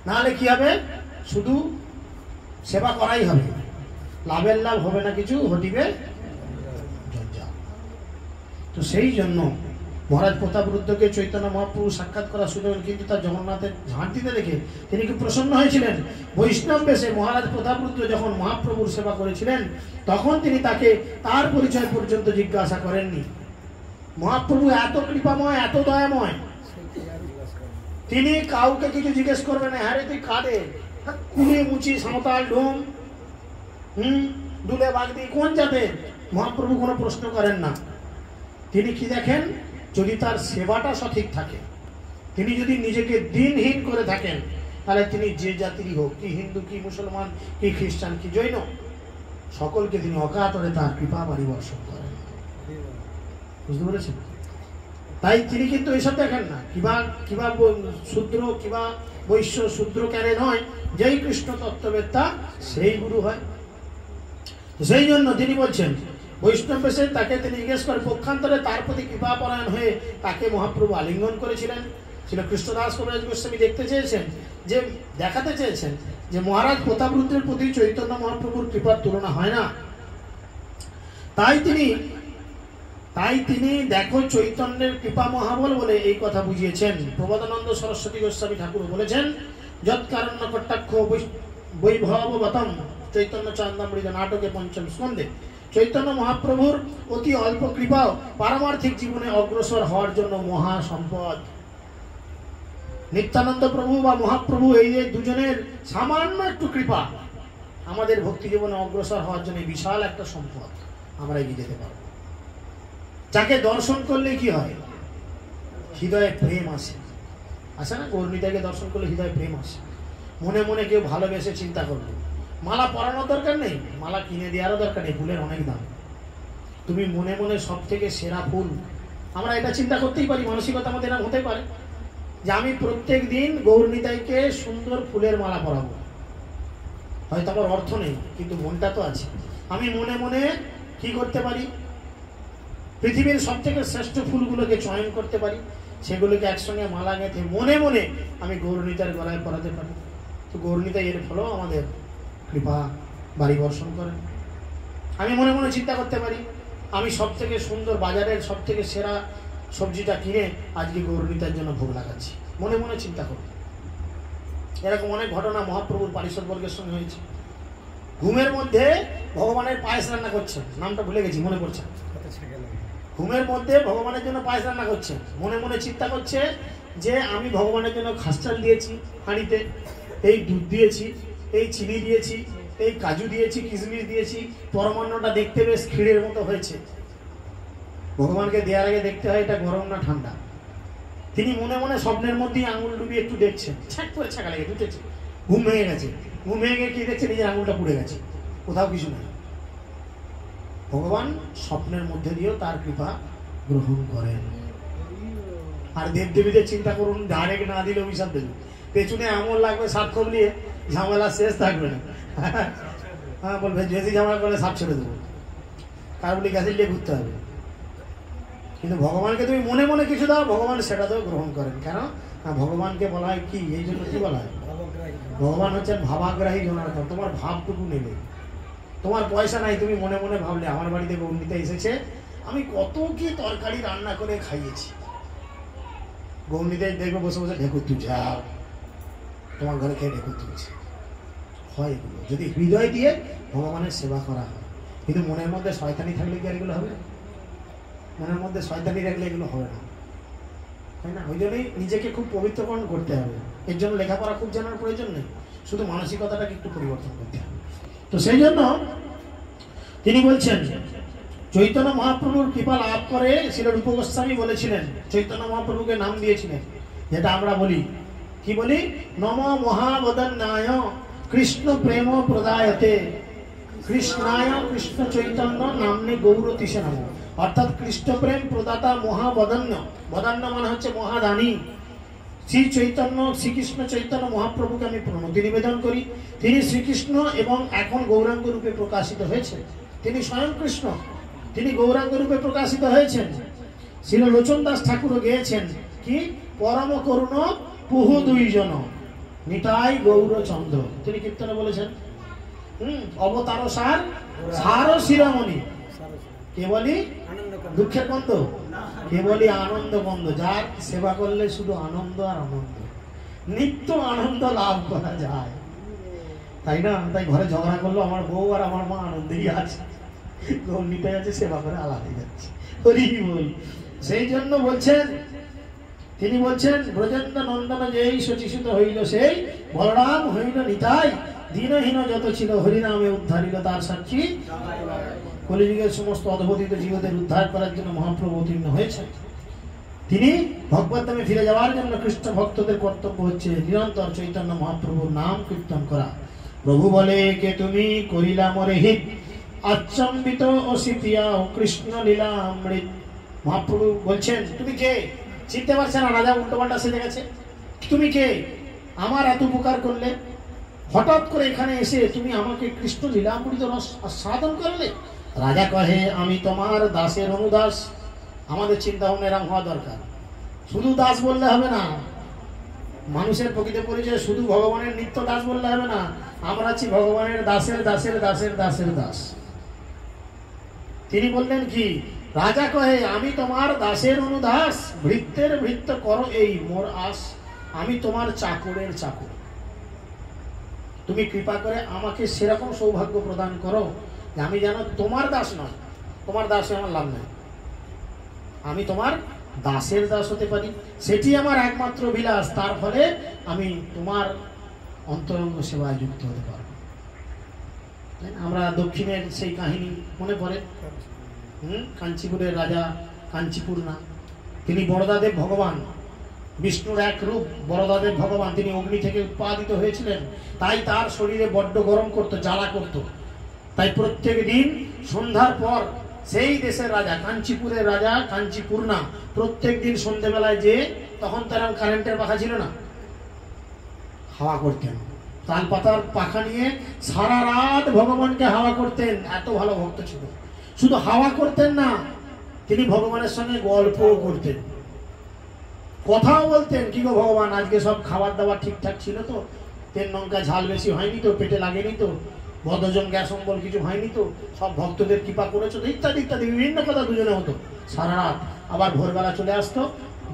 নাহলে কি হবে, শুধু সেবা করাই হবে, লাভের লাভ হবে না কিছু, ঘটিবে জঞ্জাল। তো সেই জন্য মহারাজ প্রতাপরুদ্রকে চৈতন্য মহাপ্রভু সাক্ষাৎ করার সুযোগ, কিন্তু তার জগন্নাথের ঝাঁটিতে দেখে তিনি কি প্রসন্ন হয়েছিলেন। বৈষ্ণব বেশে মহারাজ প্রতাপরুদ্র যখন মহাপ্রভুর সেবা করেছিলেন, তখন তিনি তাকে তার পরিচয় পর্যন্ত জিজ্ঞাসা করেননি। মহাপ্রভু এত কৃপাময়, এত দয়াময়, তিনি কাউকে কিছু জিজ্ঞেস করবেন না। হ্যাঁ রে, তুই কাঁদে কুলে মুচি সাঁওতাল ডোম দুলে বাগদি কোন যাবে, মহাপ্রভু কোনো প্রশ্ন করেন না। তিনি কি দেখেন, যদি তার সেবাটা সঠিক থাকে, তিনি যদি নিজেকে দিনহীন করে থাকেন, তাহলে তিনি যে জাতিরই হোক, কি হিন্দু, কি মুসলমান, কি খ্রিস্টান, কি জৈন, সকলকে তিনি অকাতরে তার কৃপা পরিবর্ষণ করেন। বুঝতে পেরেছেন? তাই তিনি কিন্তু এইসব দেখেন না, কিবা শূদ্র কিবা বৈশ্য, শূদ্র কেন নয়, যেই কৃষ্ণ তত্ত্ববেত্তা সেই গুরু হয়। সেই জন্য তিনি বলছেন বৈষ্ণব বেশে তাকে তিনি জিজ্ঞেস করে, পক্ষান্তরে তার প্রতি কৃপাপরায়ণ হয়ে তাকে মহাপ্রভু আলিঙ্গন করেছিলেন। ছিল কৃষ্ণদাস কবিরাজ গোস্বামী দেখতে চেয়েছেন, যে দেখাতে চেয়েছেন যে মহারাজ প্রতাপরুদ্রের প্রতি চৈতন্য মহাপ্রভুর কৃপার তুলনা হয় না। তাই তিনি দেখো চৈতন্যের কৃপা মহাবল বলে এই কথা বুঝিয়েছেন। প্রবোধানন্দ সরস্বতী গোস্বামী ঠাকুর বলেছেন, যৎকারণ্য কটাক্ষ বৈভবতম চৈতন্য চন্দামৃত নাটকে পঞ্চম স্কন্ধে, চৈতন্য মহাপ্রভুর অতি অল্প কৃপাও পারমার্থিক জীবনে অগ্রসর হওয়ার জন্য মহা সম্পদ। নিত্যানন্দ প্রভু বা মহাপ্রভু, এই যে দুজনের সামান্য একটু কৃপা আমাদের ভক্তি জীবনে অগ্রসর হওয়ার জন্য বিশাল একটা সম্পদ, আমরা এগিয়ে যেতে পারবো। যাকে দর্শন করলে কি হয়, হৃদয়ে প্রেম আসে, আসে না? গৌরনীতাকে দর্শন করলে হৃদয়ে প্রেম আসে, মনে মনে কেউ ভালোবেসে চিন্তা করবে। মালা পরানোর দরকার নেই, মালা কিনে দেওয়ারও দরকার নেই, ফুলের অনেক দাম। তুমি মনে মনে সব থেকে সেরা ফুল, আমরা এটা চিন্তা করতেই পারি, মানসিকতা আমাদের এরকম হতে পারে যে আমি প্রত্যেক দিন গৌরনীতাইকে সুন্দর ফুলের মালা পরাবো। হয়তো আমার অর্থ নেই, কিন্তু মনটা তো আছে। আমি মনে মনে কি করতে পারি, পৃথিবীর সব থেকে শ্রেষ্ঠ ফুলগুলোকে চয়ন করতে পারি, সেগুলোকে একসঙ্গে মালা গেঁথে মনে মনে আমি গৌরনীতার গলায় পরাতে পারি। তো গৌরনীতা এর ফলেও আমাদের কৃপা বাড়ি বর্ষণ করেন। আমি মনে মনে চিন্তা করতে পারি, আমি সব থেকে সুন্দর বাজারের সব থেকে সেরা সবজিটা কিনে আজকে গৌরনীতার জন্য ভোগ লাগাচ্ছি, মনে মনে চিন্তা করি। এরকম অনেক ঘটনা মহাপ্রভুর পারিষদ বর্গের সঙ্গে হয়েছে। ঘুমের মধ্যে ভগবানের পায়েস রান্না করছেন, নামটা ভুলে গেছি, মনে পড়ছে। ঘুমের মধ্যে ভগবানের জন্য পায়েস রান্না করছে, মনে মনে চিন্তা করছে যে আমি ভগবানের জন্য খাসচাল দিয়েছি হাঁড়িতে, এই দুধ দিয়েছি, এই চিনি দিয়েছি, এই কাজু দিয়েছি, কিশমিশ দিয়েছি, পরমান্নটা দেখতে বেশ ক্ষীরের মতো হয়েছে। ভগবানকে দেওয়ার আগে দেখতে হয় এটা গরম না ঠান্ডা। তিনি মনে মনে স্বপ্নের মধ্যেই আঙুল ডুবিয়ে একটু দেখছেন, ছ্যাক করে ছাকা লেগে উঠেছে, ঘুম ভেঙে গেছে। ঘুম ভেঙে গিয়ে কি দেখছে, নিজের আঙুলটা পুড়ে গেছে, কোথাও কিছু নেই। ভগবান স্বপ্নের মধ্যে দিয়েও তার কৃপা গ্রহণ করেন। আর দেবদেবীদের চিন্তা করুন, ডাইরেক্ট না দিলে অভিশাপ দেবে, পেছনে আমল লাগবে, সাক্ষর নিয়ে ঝামেলা শেষ থাকবে না। হ্যাঁ বলবে যদি ঝামেলা করলে সাপ ছেড়ে দেবো, কার্বলিক অ্যাসিড নিয়ে ঘুরতে হবে। কিন্তু ভগবানকে তুমি মনে মনে কিছু দাও, ভগবান সেটাতেও গ্রহণ করেন। কেন না, ভগবানকে বলা হয় কি, এই জন্য কি বলা হয়, ভগবান হচ্ছেন ভাবাগ্রাহী জনার্দন। তোমার ভাবটুকু নেবে, তোমার পয়সা নাই, তুমি মনে মনে ভাবলে আমার বাড়িতে গৌরনীতা এসেছে, আমি কত কি তরকারি রান্না করে খাইয়েছি। গৌরনীতাই দেখবে বসে বসে ঢেকুর তুলছে, তোমার ঘরে খেয়ে ঢেকুর তুলছে। হয় এগুলো যদি হৃদয় দিয়ে ভগবানের সেবা করা হয়। কিন্তু মনের মধ্যে শয়তানি থাকলে কি আর এগুলো হবে? মনের মধ্যে শয়তানি রাখলে এগুলো হবে না, তাই না? ওই জন্যই নিজেকে খুব পবিত্রকরণ করতে হবে। এর জন্য লেখাপড়া খুব জানার প্রয়োজন নেই, শুধু মানসিকতাটাকে একটু পরিবর্তন করতে হবে। তো সেই জন্য তিনি বলছেন, চৈতন্য মহাপ্রভুর কৃপা লাভ করে শ্রী রূপ গোস্বামী বলেছিলেন, চৈতন্য মহাপ্রভুকে নাম দিয়েছিলেন, যেটা আমরা বলি, কি বলি, নম মহাবদন্যায় কৃষ্ণ প্রেম প্রদায়তে কৃষ্ণায় কৃষ্ণ চৈতন্য নামনে গৌরতিষে নম। অর্থাৎ কৃষ্ণ প্রেম প্রদাতা মহাবদন্য, বদান্য মানে হচ্ছে মহাদানী শ্রী চৈতন্য, শ্রীকৃষ্ণ চৈতন্য মহাপ্রভুকে আমি প্রণতি নিবেদন করি। তিনি শ্রীকৃষ্ণ এবং এখন গৌরাঙ্গ রূপে প্রকাশিত হয়েছে, তিনি স্বয়ং কৃষ্ণ। তিনি গৌরাঙ্গ রূপে প্রকাশিত হয়েছেন। শ্রী লোচন দাস ঠাকুরও গেয়েছেন কি, পরম করুণ পুহু দুইজন নিতাই গৌরচন্দ্র, তিনি কীর্তনে বলেছেন। অবতার সার সার শিরোমণি, কে বলি দুঃখের বন্ধ, কে বলি আনন্দ বন্ধ। যার সেবা করলে শুধু আনন্দ আর আনন্দ, নিত্য আনন্দ লাভ করা যায়, তাই না? তাই ঘরে ঝগড়া করলো, আমার বউ আর আমার মা আনন্দেই আছে, গৌরীতে আছে, সেবা করে আলাদা যাচ্ছে, হরি বল। সেই জন্য বলছেন, তিনি বলছেন ব্রজেন্দ্র নন্দন যেই শচীসূত হইল সেই বলরাম হইল নিতাই, দীনহীন যত ছিল হরিনামে উদ্ধারিল তার সাক্ষী। কলিযুগের সমস্ত অধপতিত জীবদের উদ্ধার করার জন্য মহাপ্রভু অবতীর্ণ হয়েছে। তিনি ভগবত ধামে ফিরে যাওয়ার জন্য কৃষ্ণ ভক্তদের কর্তব্য হচ্ছে নিরন্তর চৈতন্য মহাপ্রভুর নাম কীর্তন করা। প্রভু বলে কে তুমি করিলা মরে হিত, আচম্বিত অসিপিয়া কৃষ্ণ লীলা অমৃত। মহাপ্রভু বলছেন তুমি কে, চিনতে পারছে না, রাজা উল্টো পাল্টা সেজে গেছে। তুমি কে, আমার এত উপকার করলে, হঠাৎ করে এখানে এসে তুমি আমাকে কৃষ্ণ লীলামৃত রস আস্বাদন করলে। রাজা কহে আমি তোমার দাসের অনুদাস। আমাদের চিন্তা ভাবনা এরকম হওয়া দরকার, শুধু দাস বললে হবে না। মানুষের প্রকৃত পরিচয় শুধু ভগবানের নিত্য দাস বললে হবে না, আমরা আছি ভগবানের দাসের দাসের দাসের দাসের দাস। তিনি বললেন কি, রাজা কহে আমি তোমার দাসের অনুদাস, ভৃত্যের ভৃত্য করো এই মোর আস। আমি তোমার চাকরের চাকর, তুমি কৃপা করে আমাকে সেরকম সৌভাগ্য প্রদান করো যে আমি যেন তোমার দাস নয়, তোমার দাস হয়ে আমার লাভ নাই, আমি তোমার দাসের দাস হতে পারি, সেটি আমার একমাত্র বিলাস। তার ফলে আমি তোমার অন্তরঙ্গ সেবায় যুক্ত হতে পারব। আমরা দক্ষিণের সেই কাহিনী মনে পড়ে, কাঞ্চিপুরের রাজা কাঞ্চিপূর্ণা, তিনি বরদাদেব ভগবান, বিষ্ণুর এক রূপ বরদাদেব ভগবান। তিনি অগ্নি থেকে উৎপাদিত হয়েছিলেন, তাই তার শরীরে বড্ড গরম করতো, জ্বালা করতো। তাই প্রত্যেক দিন সন্ধ্যার পর সেই দেশের রাজা, কাঞ্চিপুরের রাজা কাঞ্চিপূর্ণা, প্রত্যেক দিন সন্ধ্যেবেলায় যে, তখন তার কারেন্টের পাখা ছিল না, হাওয়া করতেন, তাল পাতার পাখা নিয়ে সারা রাত ভগবানকে হাওয়া করতেন। এত ভালো ভক্ত ছিল, শুধু হাওয়া করতেন না, তিনি ভগবানের সঙ্গে গল্পও করতেন, কথাও বলতেন। কি গো ভগবান, আজকে সব খাবার দাবার ঠিকঠাক ছিল তো, তেল লঙ্কা ঝাল বেশি হয়নি তো, পেটে লাগেনি তো, বদহজম গ্যাস অম্বল কিছু হয়নি তো, সব ভক্তদের কৃপা করেছো তো, ইত্যাদি ইত্যাদি বিভিন্ন কথা দুজনে হতো সারা রাত। আবার ভোরবেলা চলে আসতো,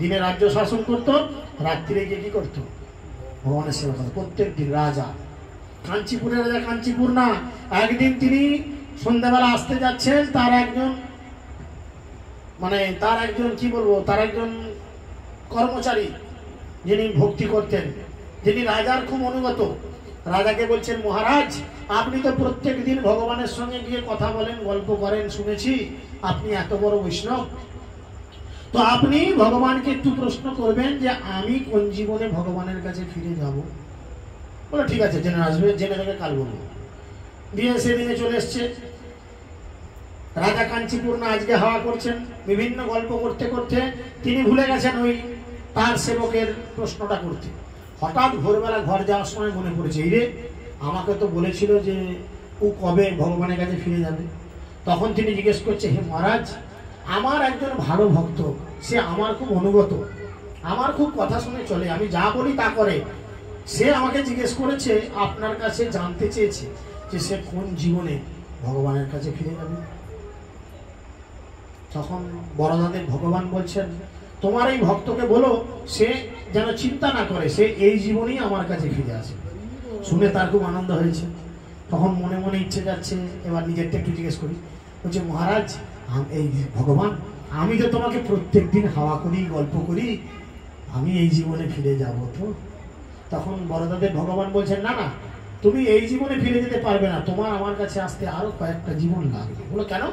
দিনে রাজ্য শাসন করতো, রাত্রিরে গিয়ে কি করতো, ভগবানের সেবা করতো। প্রত্যেক দিন রাজা, কাঞ্চিপুরের রাজা কাঞ্চিপূর্ণা, একদিন তিনি সন্ধ্যাবেলা আসতে যাচ্ছেন, তার একজন কি বলবো, তার একজন কর্মচারী যিনি ভক্তি করতেন, যিনি রাজার খুব অনুগত, রাজাকে বলছেন মহারাজ আপনি তো প্রত্যেক দিন ভগবানের সঙ্গে গিয়ে কথা বলেন, গল্প করেন, শুনেছি আপনি এত বড় বৈষ্ণব, তো আপনি ভগবানকে একটু প্রশ্ন করবেন যে আমি কোন জীবনে ভগবানের কাছে ফিরে যাব। বলে ঠিক আছে, জেনে আসবে, জেনে থেকে কাল বলবো। দিয়ে সেদিনে চলে এসছে। রাজা কাঞ্চিপূর্ণা আজকে হাওয়া করছেন, বিভিন্ন গল্প করতে করতে তিনি ভুলে গেছেন ওই তার সেবকের প্রশ্নটা করতে। হঠাৎ ভোরবেলা ঘর যাওয়ার সময় মনে পড়েছে, এই রে আমাকে তো বলেছিল যে ও কবে ভগবানের কাছে ফিরে যাবে। তখন তিনি জিজ্ঞেস করছে, হে মহারাজ, আমার একজন ভালো ভক্ত, সে আমার খুব অনুগত, আমার খুব কথা শুনে চলে, আমি যা বলি তা করে। সে আমাকে জিজ্ঞেস করেছে, আপনার কাছে জানতে চেয়েছে যে সে কোন জীবনে ভগবানের কাছে ফিরে যাবে। তখন বড়দাদের ভগবান বলছেন, তোমার এই ভক্তকে বলো সে যেন চিন্তা না করে, সে এই জীবনেই আমার কাছে ফিরে আসে। শুনে তার খুব আনন্দ হয়েছে। তখন মনে মনে ইচ্ছে যাচ্ছে, এবার নিজেরটা একটু জিজ্ঞেস করি, বলছে মহারাজ এই ভগবান, আমি তো তোমাকে প্রত্যেক দিন হাওয়া করি, গল্প করি, আমি এই জীবনে ফিরে যাব তো? তখন বড়দাদের ভগবান বলছেন, না না, তুমি এই জীবনে ফিরে যেতে পারবে না, তোমার আমার কাছে আসতে আরো কয়েকটা জীবন লাগবে। বলো কেন?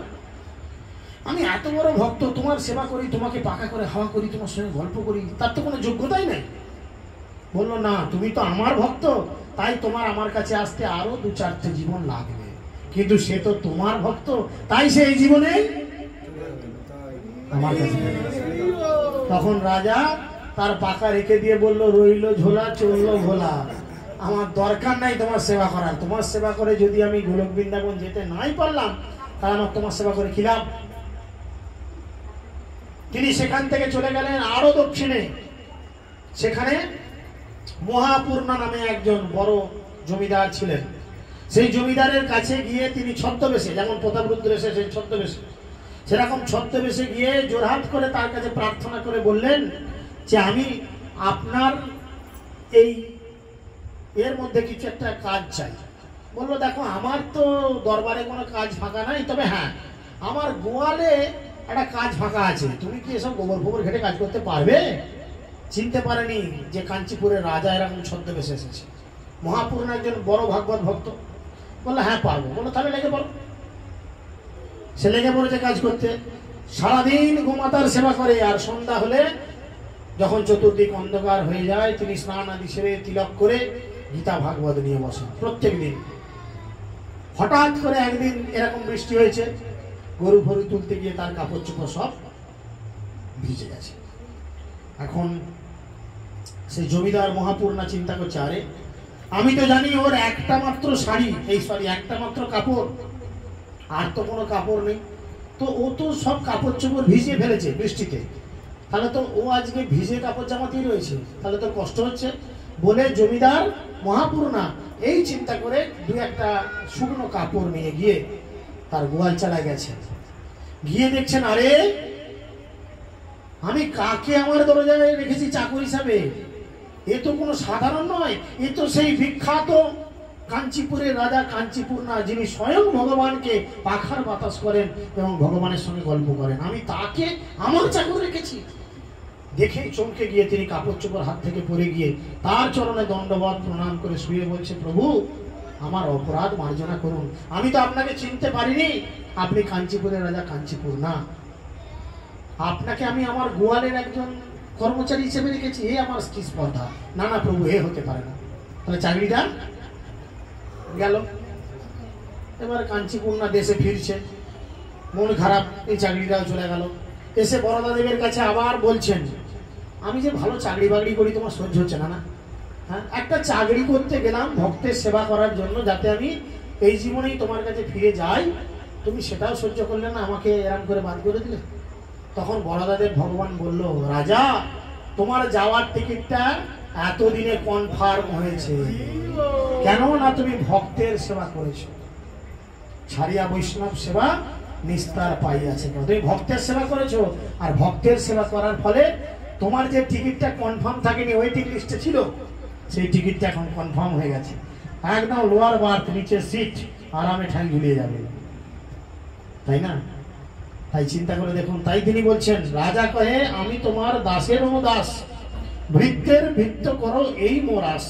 আমি এত বড় ভক্ত, তোমার সেবা করি, তোমাকে পাকা করে হাওয়া করি, তোমার সঙ্গে গল্প করি, তার তো কোনো যোগ্যতাই নেই। বললো না, তুমি তো আমার ভক্ত, তাই তোমার আমার কাছে আসতে আরো 2-4টে জীবন লাগবে, কিন্তু সে তো তোমার ভক্ত, তাই সে এই জীবনে আমার কাছে। তখন রাজা তার পাকা রেখে দিয়ে বলল, রইল ঝোলা চললো ভোলা, আমার দরকার নাই তোমার সেবা করার, তোমার সেবা করে যদি আমি গোলক বৃন্দাবন যেতে নাই পারলাম, তাহলে আমার তোমার সেবা করে কি লাভ? তিনি সেখান থেকে চলে গেলেন আরো দক্ষিণে। সেখানে মহাপূর্ণা নামে একজন বড় জমিদার ছিলেন। সেই জমিদারের কাছে গিয়ে তিনি ছদ্মবেশে, যেমন প্রতাপরুদ্র এসে সেই ছদ্মবেশে, সেরকম ছদ্মবেশে গিয়ে জোরহাট করে তার কাছে প্রার্থনা করে বললেন যে আমি আপনার এই এর মধ্যে কিছু একটা কাজ চাই। বললো দেখো আমার তো দরবারে কোনো কাজ ফাঁকা নাই, তবে হ্যাঁ আমার গোয়ালে একটা কাজ ফাঁকা আছে, তুমি কি এসব গোবর ফোবর ঘেটে কাজ করতে পারবে? চিনতে পারেনি যে কাঞ্চিপুরের রাজা এরকম ছদ্মবেশে এসেছে। মহাপূর্ণ একজন বড় ভাগবত ভক্ত। বললো হ্যাঁ পারবো। বললো তাহলে লেগে পড়ো। সে লেগে পড়েছে কাজ করতে। সারাদিন গোমাতার সেবা করে, আর সন্ধ্যা হলে যখন চতুর্দিক অন্ধকার হয়ে যায় তিনি স্নান আদি সেরে তিলক করে গীতা ভাগবত নিয়ে বসেন প্রত্যেক দিন। হঠাৎ করে একদিন এরকম বৃষ্টি হয়েছে, গরু ফরু তুলতে গিয়ে তার কাপড় চোপড় সব ভিজে গেছে। এখন সেই জমিদার মহাপূর্ণা চিন্তা করছে, আরে আমি তো জানি ওর একটা মাত্র শাড়ি, একটা মাত্র কাপড়, আর তো কোনো কাপড় নেই, তো ও তো সব কাপড় চোপড় ভিজিয়ে ফেলেছে বৃষ্টিতে, তাহলে তো ও আজকে ভিজে কাপড় জামাতেই রয়েছে, তাহলে তো কষ্ট হচ্ছে। বলে জমিদার মহাপূর্ণা এই চিন্তা করে দু একটা শুকনো কাপড় নিয়ে গিয়ে তার গোয়াল চালায় গেছে। গিয়ে দেখছেন আরে আমি কাকে আমার দরজায় রেখেছি চাকর হিসাবে, এ তো কোনো সাধারণ নয়, এ তো সেই বিখ্যাত কাঞ্চিপুরের রাজা কাঞ্চিপূর্ণা, যিনি স্বয়ং ভগবানকে পাখার বাতাস করেন এবং ভগবানের সঙ্গে গল্প করেন, আমি তাকে আমার চাকর রেখেছি। দেখে চমকে গিয়ে তিনি কাপড় চোপড় হাত থেকে পড়ে গিয়ে তার চরণে দণ্ডবত প্রণাম করে শুয়ে বলছে, প্রভু আমার অপরাধ মার্জনা করুন, আমি তো আপনাকে চিনতে পারিনি, আপনি কাঞ্চিপুরের রাজা কাঞ্চিপূর্ণা, আপনাকে আমি আমার গোয়ালের একজন কর্মচারী হিসেবে রেখেছি, এ আমার স্ত্রী স্পর্ধা, না না প্রভু এ হতে পারে না। তাহলে চাকরিটা গেল। এবার কাঞ্চিপূর্ণা দেশে ফিরছে, মন খারাপ, এই চাকরিটাও চলে গেল। এসে বরদা দেবের কাছে আবার বলছেন, আমি যে ভালো চাকরি বাকরি করি তোমার সহ্য হচ্ছে না? না হ্যাঁ, একটা চাকরি করতে গেলাম ভক্তের সেবা করার জন্য, যাতে আমি এই জীবনেই তোমার কাছে ফিরে যাই, তুমি সেটাও সহ্য করলে না, আমাকে এরম করে বাদ করে দিলে। তখন বরদাদেব ভগবান বলল, রাজা তোমার যাওয়ার টিকিটটা এতদিনে কনফার্ম হয়েছে, কেন না তুমি ভক্তের সেবা করেছো, ছাড়িয়া বৈষ্ণব সেবা নিস্তার পাইয়াছে। তুমি ভক্তের সেবা করেছো, আর ভক্তের সেবা করার ফলে তোমার যে টিকিটটা কনফার্ম থাকেনি, ওয়েটিং লিস্টে ছিল, সেই টিকিটটা এখন কনফার্ম হয়ে গেছে, একদম লোয়ার বার্থ, নিচে সিট, আরামে ঠাই ঝুলিয়ে যাবে, তাই না? তাই চিন্তা করে দেখুন, তাই তিনি বলছেন, রাজা কহে আমি তোমার দাসেরও দাস, ভৃত্যের ভৃত্য করো এই মোরাস।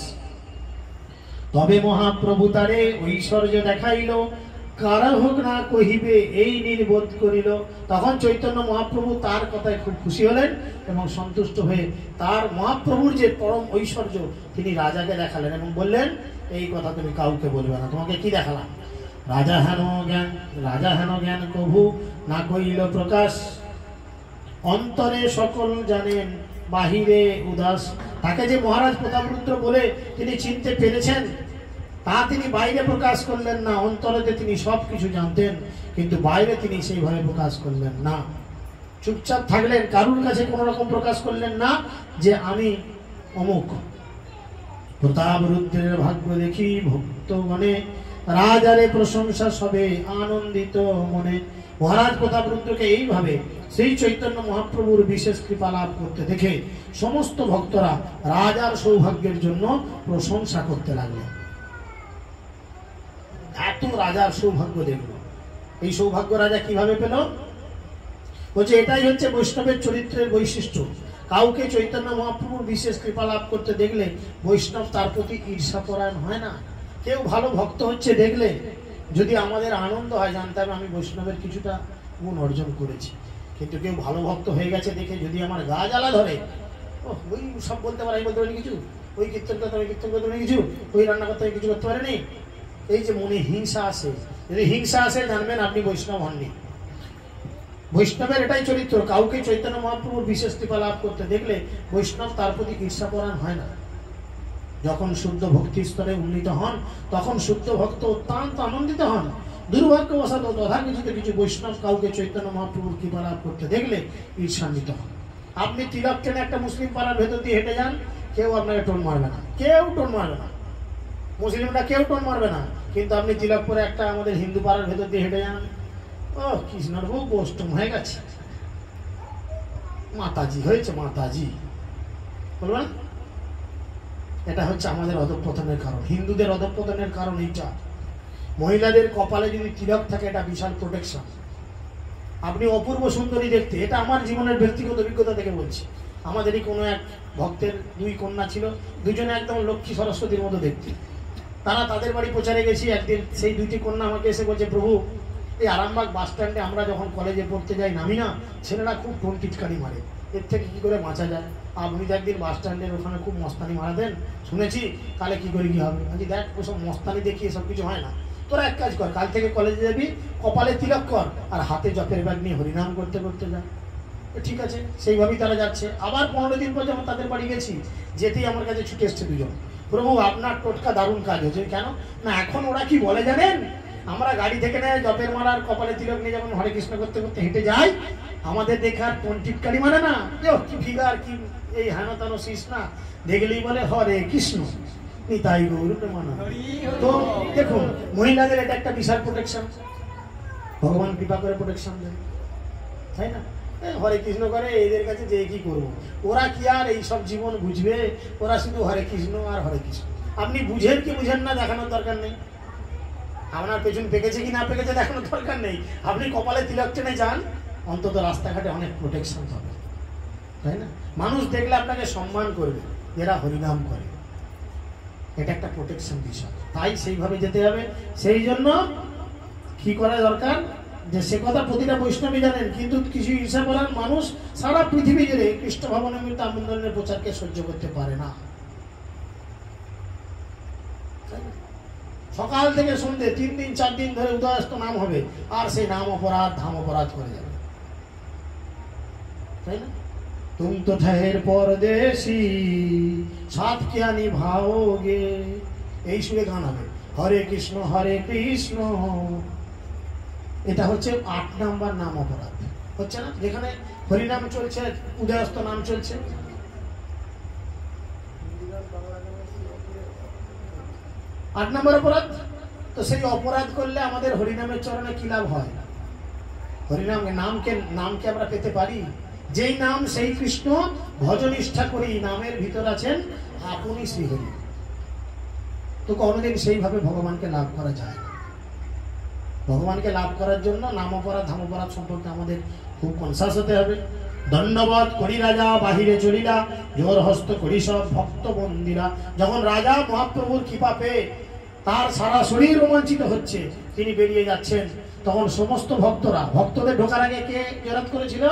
তবে মহাপ্রভু তারে ঐশ্বর্য দেখাইল, কারা হোক না কহিবে এই নির্বোধ করিল। তখন চৈতন্য মহাপ্রভু তার কথায় খুব খুশি হলেন এবং সন্তুষ্ট হয়ে তার মহাপ্রভুর যে পরম ঐশ্বর্য তিনি রাজাকে দেখালেন এবং বললেন, এই কথা তুমি কাউকে বলবে না। তোমাকে কি দেখালাম? রাজা হেন জ্ঞান কভু না কইল প্রকাশ, অন্তরে সকল জানেন বাহিরে উদাস। তাকে যে মহারাজ প্রতাপরুদ্র বলে তিনি চিনতে পেরেছেন, তা তিনি বাইরে প্রকাশ করলেন না, অন্তরেতে তিনি সব কিছু জানতেন, কিন্তু বাইরে তিনি সেইভাবে প্রকাশ করলেন না, চুপচাপ থাকলেন, কারুর কাছে কোনো রকম প্রকাশ করলেন না যে আমি অমুক। প্রতাপরুদ্রের ভাগ্য দেখি ভক্তগণে, রাজারে প্রশংসা সবে আনন্দিত মনে। মহারাজ প্রতাপরুদ্রকে এইভাবে সেই চৈতন্য মহাপ্রভুর বিশেষ কৃপা লাভ করতে দেখে সমস্ত ভক্তরা রাজার সৌভাগ্যের জন্য প্রশংসা করতে লাগলেন। এত রাজার সৌভাগ্য দেখল। এই সৌভাগ্য রাজা কিভাবে পেল? বলছে এটাই হচ্ছে বৈষ্ণবের চরিত্রের বৈশিষ্ট্য। কাউকে চৈতন্য মহাপ্রভুর বিশেষ কৃপা লাভ করতে দেখলে বৈষ্ণব তার প্রতি ঈর্ষাপরায়ণ হয় না। কেউ ভালো ভক্ত হচ্ছে দেখলে যদি আমাদের আনন্দ হয়, জানতে হবে আমি বৈষ্ণবের কিছুটা গুণ অর্জন করেছি। কিন্তু কেউ ভালো ভক্ত হয়ে গেছে দেখে যদি আমার গা জ্বালা ধরে, ওই সব বলতে পারে, আমি বলতে পারি কিছু, ওই কীর্তন করতে পারি, কীর্তন করতে পারি কিছু, ওই রান্না করতে পারি কিছু করতে পারেনি, এই যে মনে হিংসা আসে, যদি হিংসা আসে জানবেন আপনি বৈষ্ণব হননি। বৈষ্ণবের এটাই চরিত্র, কাউকে চৈতন্য মহাপ্রভুর বিশেষ কৃপা লাভ করতে দেখলে বৈষ্ণব তার প্রতি ঈর্ষাপরায়ণ হয় না। যখন শুদ্ধ ভক্তি স্তরে উন্নীত হন তখন শুদ্ধ ভক্ত অত্যন্ত আনন্দিত হন। দুর্ভাগ্যবশত তথাকথিত কিছু বৈষ্ণব কাউকে চৈতন্য মহাপ্রভুর কৃপা লাভ করতে দেখলে ঈর্ষান্বিত হন। আপনি তিলক টেনে একটা মুসলিম পাড়ার ভেতর দিয়ে হেঁটে যান, কেউ আপনাকে টোন মারবে না, কেউ টোন মারবে না, মুসলিমরা কেউ টোন মারবে না। কিন্তু আপনি তিলক পরে একটা আমাদের হিন্দু পাড়ার ভেতর দিয়ে হেঁটে যান, ও কৃষ্ণর বউ বৈষ্ণব হয়ে গেছে, মাতাজি হয়েছে, মাতাজি বলবেন। এটা হচ্ছে আমাদের অধঃপতনের কারণ, হিন্দুদের অধঃপতনের কারণ এইটা। মহিলাদের কপালে যদি তিলক থাকে এটা বিশাল প্রোটেকশন। আপনি অপূর্ব সুন্দরী দেখতে, এটা আমার জীবনের ব্যক্তিগত অভিজ্ঞতা থেকে বলছি। আমাদেরই কোনো এক ভক্তের 2 কন্যা ছিল, দুজনে একদম লক্ষ্মী সরস্বতীর মতো দেখতে। তারা তাদের বাড়ি প্রচারে গেছি, একদিন সেই 2টি কন্যা আমাকে এসে বলছে, প্রভু এই আরামবাগ বাস স্ট্যান্ডে আমরা যখন কলেজে পড়তে যাই নামি না, ছেলেরা খুব টোন টিটকারি মারে, এর থেকে কী করে বাঁচা যায়? আপনি তো একদিন বাস স্ট্যান্ডের ওখানে খুব মস্তানি মারাতেন শুনেছি, তাহলে কী করে কী হবে? বলছি দেখ, ওসব মস্তানি দেখিয়ে সব কিছু হয় না, তোরা এক কাজ কর, কাল থেকে কলেজে যাবি, কপালে তিলক কর আর হাতে জপের ব্যাগ নিয়ে হরিনাম করতে করতে যা। ঠিক আছে, সেইভাবেই তারা যাচ্ছে। আবার 15 দিন পর যখন তাদের বাড়ি গেছি, যেতেই আমার কাছে ছুটে এসছে দুজন, প্রভু আপনার টোটকা দারুণ কাজ হয়েছে। কেন না, এখন ওরা কি বলে জানেন, আমরা গাড়ি থেকে নেয় জপের মারার কপালে তিলক নিয়ে যখন হরে কৃষ্ণ করতে করতে হেঁটে যাই, আমাদের দেখার টোন টিটকারি মানে না, কি ফিগার, কি এই হেনতানো শীষ না, দেখলেই বলে হরে কৃষ্ণ নিতাই গৌর প্রেমানন্দ। তো দেখুন, মহিলাদের এটা একটা বিশাল প্রোটেকশন, ভগবান কৃপা করে প্রোটেকশন দেয়, তাই না? হরে কৃষ্ণ করে, এদের কাছে যে কি করবো, ওরা কি আর এই সব জীবন বুঝবে? ওরা শুধু হরে কৃষ্ণ আর হরে কৃষ্ণ। আপনি বুঝেন কি বুঝেন না দেখানোর দরকার নেই, আপনার পেছন পেকেছে কি না পেকেছে দেখানোর দরকার নেই। আপনি কপালে তিলক টেনে যান, অন্তত রাস্তাঘাটে অনেক প্রোটেকশন হবে, তাই না? মানুষ দেখলে আপনাকে সম্মান করবে, এরা হরিনাম করে, এটা একটা প্রোটেকশন বিষয়। তাই সেইভাবে যেতে হবে। সেই জন্য কি করা দরকার, যে সে কথা প্রতিটা বৈষ্ণবী জানেন, কিন্তু কিছু ঈর্ষা বলার মানুষ সারা পৃথিবী জুড়ে কৃষ্ণ ভবনামৃত আন্দোলনের প্রচারকে সহ্য করতে পারে না। সকাল থেকে সন্ধ্যে 3 দিন 4 দিন ধরে উদয়স্ত নাম হবে, আর সেই নাম অপরাধ ধাম অপরাধ করে যাবে, তাই না? तुम तो ठहर परदेसी साथ क्या निभाओगे, এই সুরে গান হবে, হরে কৃষ্ণ এটা হচ্ছে 8 নাম্বার নাম অপরাধ, হচ্ছে না? যেখানে হরিনাম চলছে, উদয়স্ত নাম চলছে, 8 নম্বর অপরাধ। তো সেই অপরাধ করলে আমাদের হরিনামের চরণে কি লাভ হয়? হরিনাম নামকে আমরা পেতে পারি, যেই নাম সেই কৃষ্ণ, ভজনিষ্ঠা করি, নামের ভিতর আছেন আপনি শ্রীহরি। তো কোনোদিন সেইভাবে ভগবানকে লাভ করা যায় না। ভগবানকে লাভ করার জন্য নাম অপরাধ ধাম অপরাধ সম্পর্কে আমাদের খুব কনসাস হতে হবে। দণ্ডবত করি রাজা বাহিরে চলিলা, জোর হস্ত করি সব ভক্ত বন্দিরা। যখন রাজা মহাপ্রভুর কৃপা পেয়ে তার সারা শরীর রোমাঞ্চিত হচ্ছে, তিনি বেরিয়ে যাচ্ছেন, তখন সমস্ত ভক্তদের ঢোকার আগে কে জোরাত করেছিল?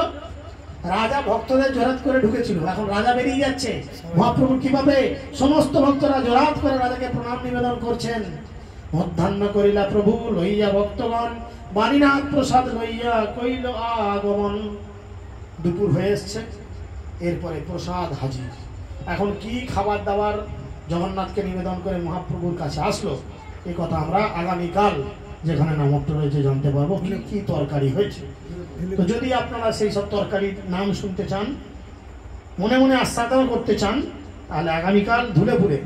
রাজা ভক্তদের জোরাত করে ঢুকেছিল। এখন রাজা বেরিয়ে যাচ্ছে, মহাপ্রভুর কৃপা পেয়ে সমস্ত ভক্তরা জোরাত করে রাজাকে প্রণাম নিবেদন করছেন। মধ্যাহ্ন করিলা প্রভু লইয়া ভক্তগণ, বাণীনাথ প্রসাদ লইয়া কইল আগমন। দুপুর হয়ে এসছে, এরপরে প্রসাদ হাজির। এখন কি খাবার দাবার জগন্নাথকে নিবেদন করে মহাপ্রভুর কাছে আসলো, এই কথা আমরা আগামীকাল যেখানে নামক রয়েছে জানতে পারবো কি তরকারি হয়েছে। তো যদি আপনারা সেই সব তরকারির নাম শুনতে চান, মনে মনে আস্বাদন করতে চান, তাহলে আগামীকাল ধুলেপুরে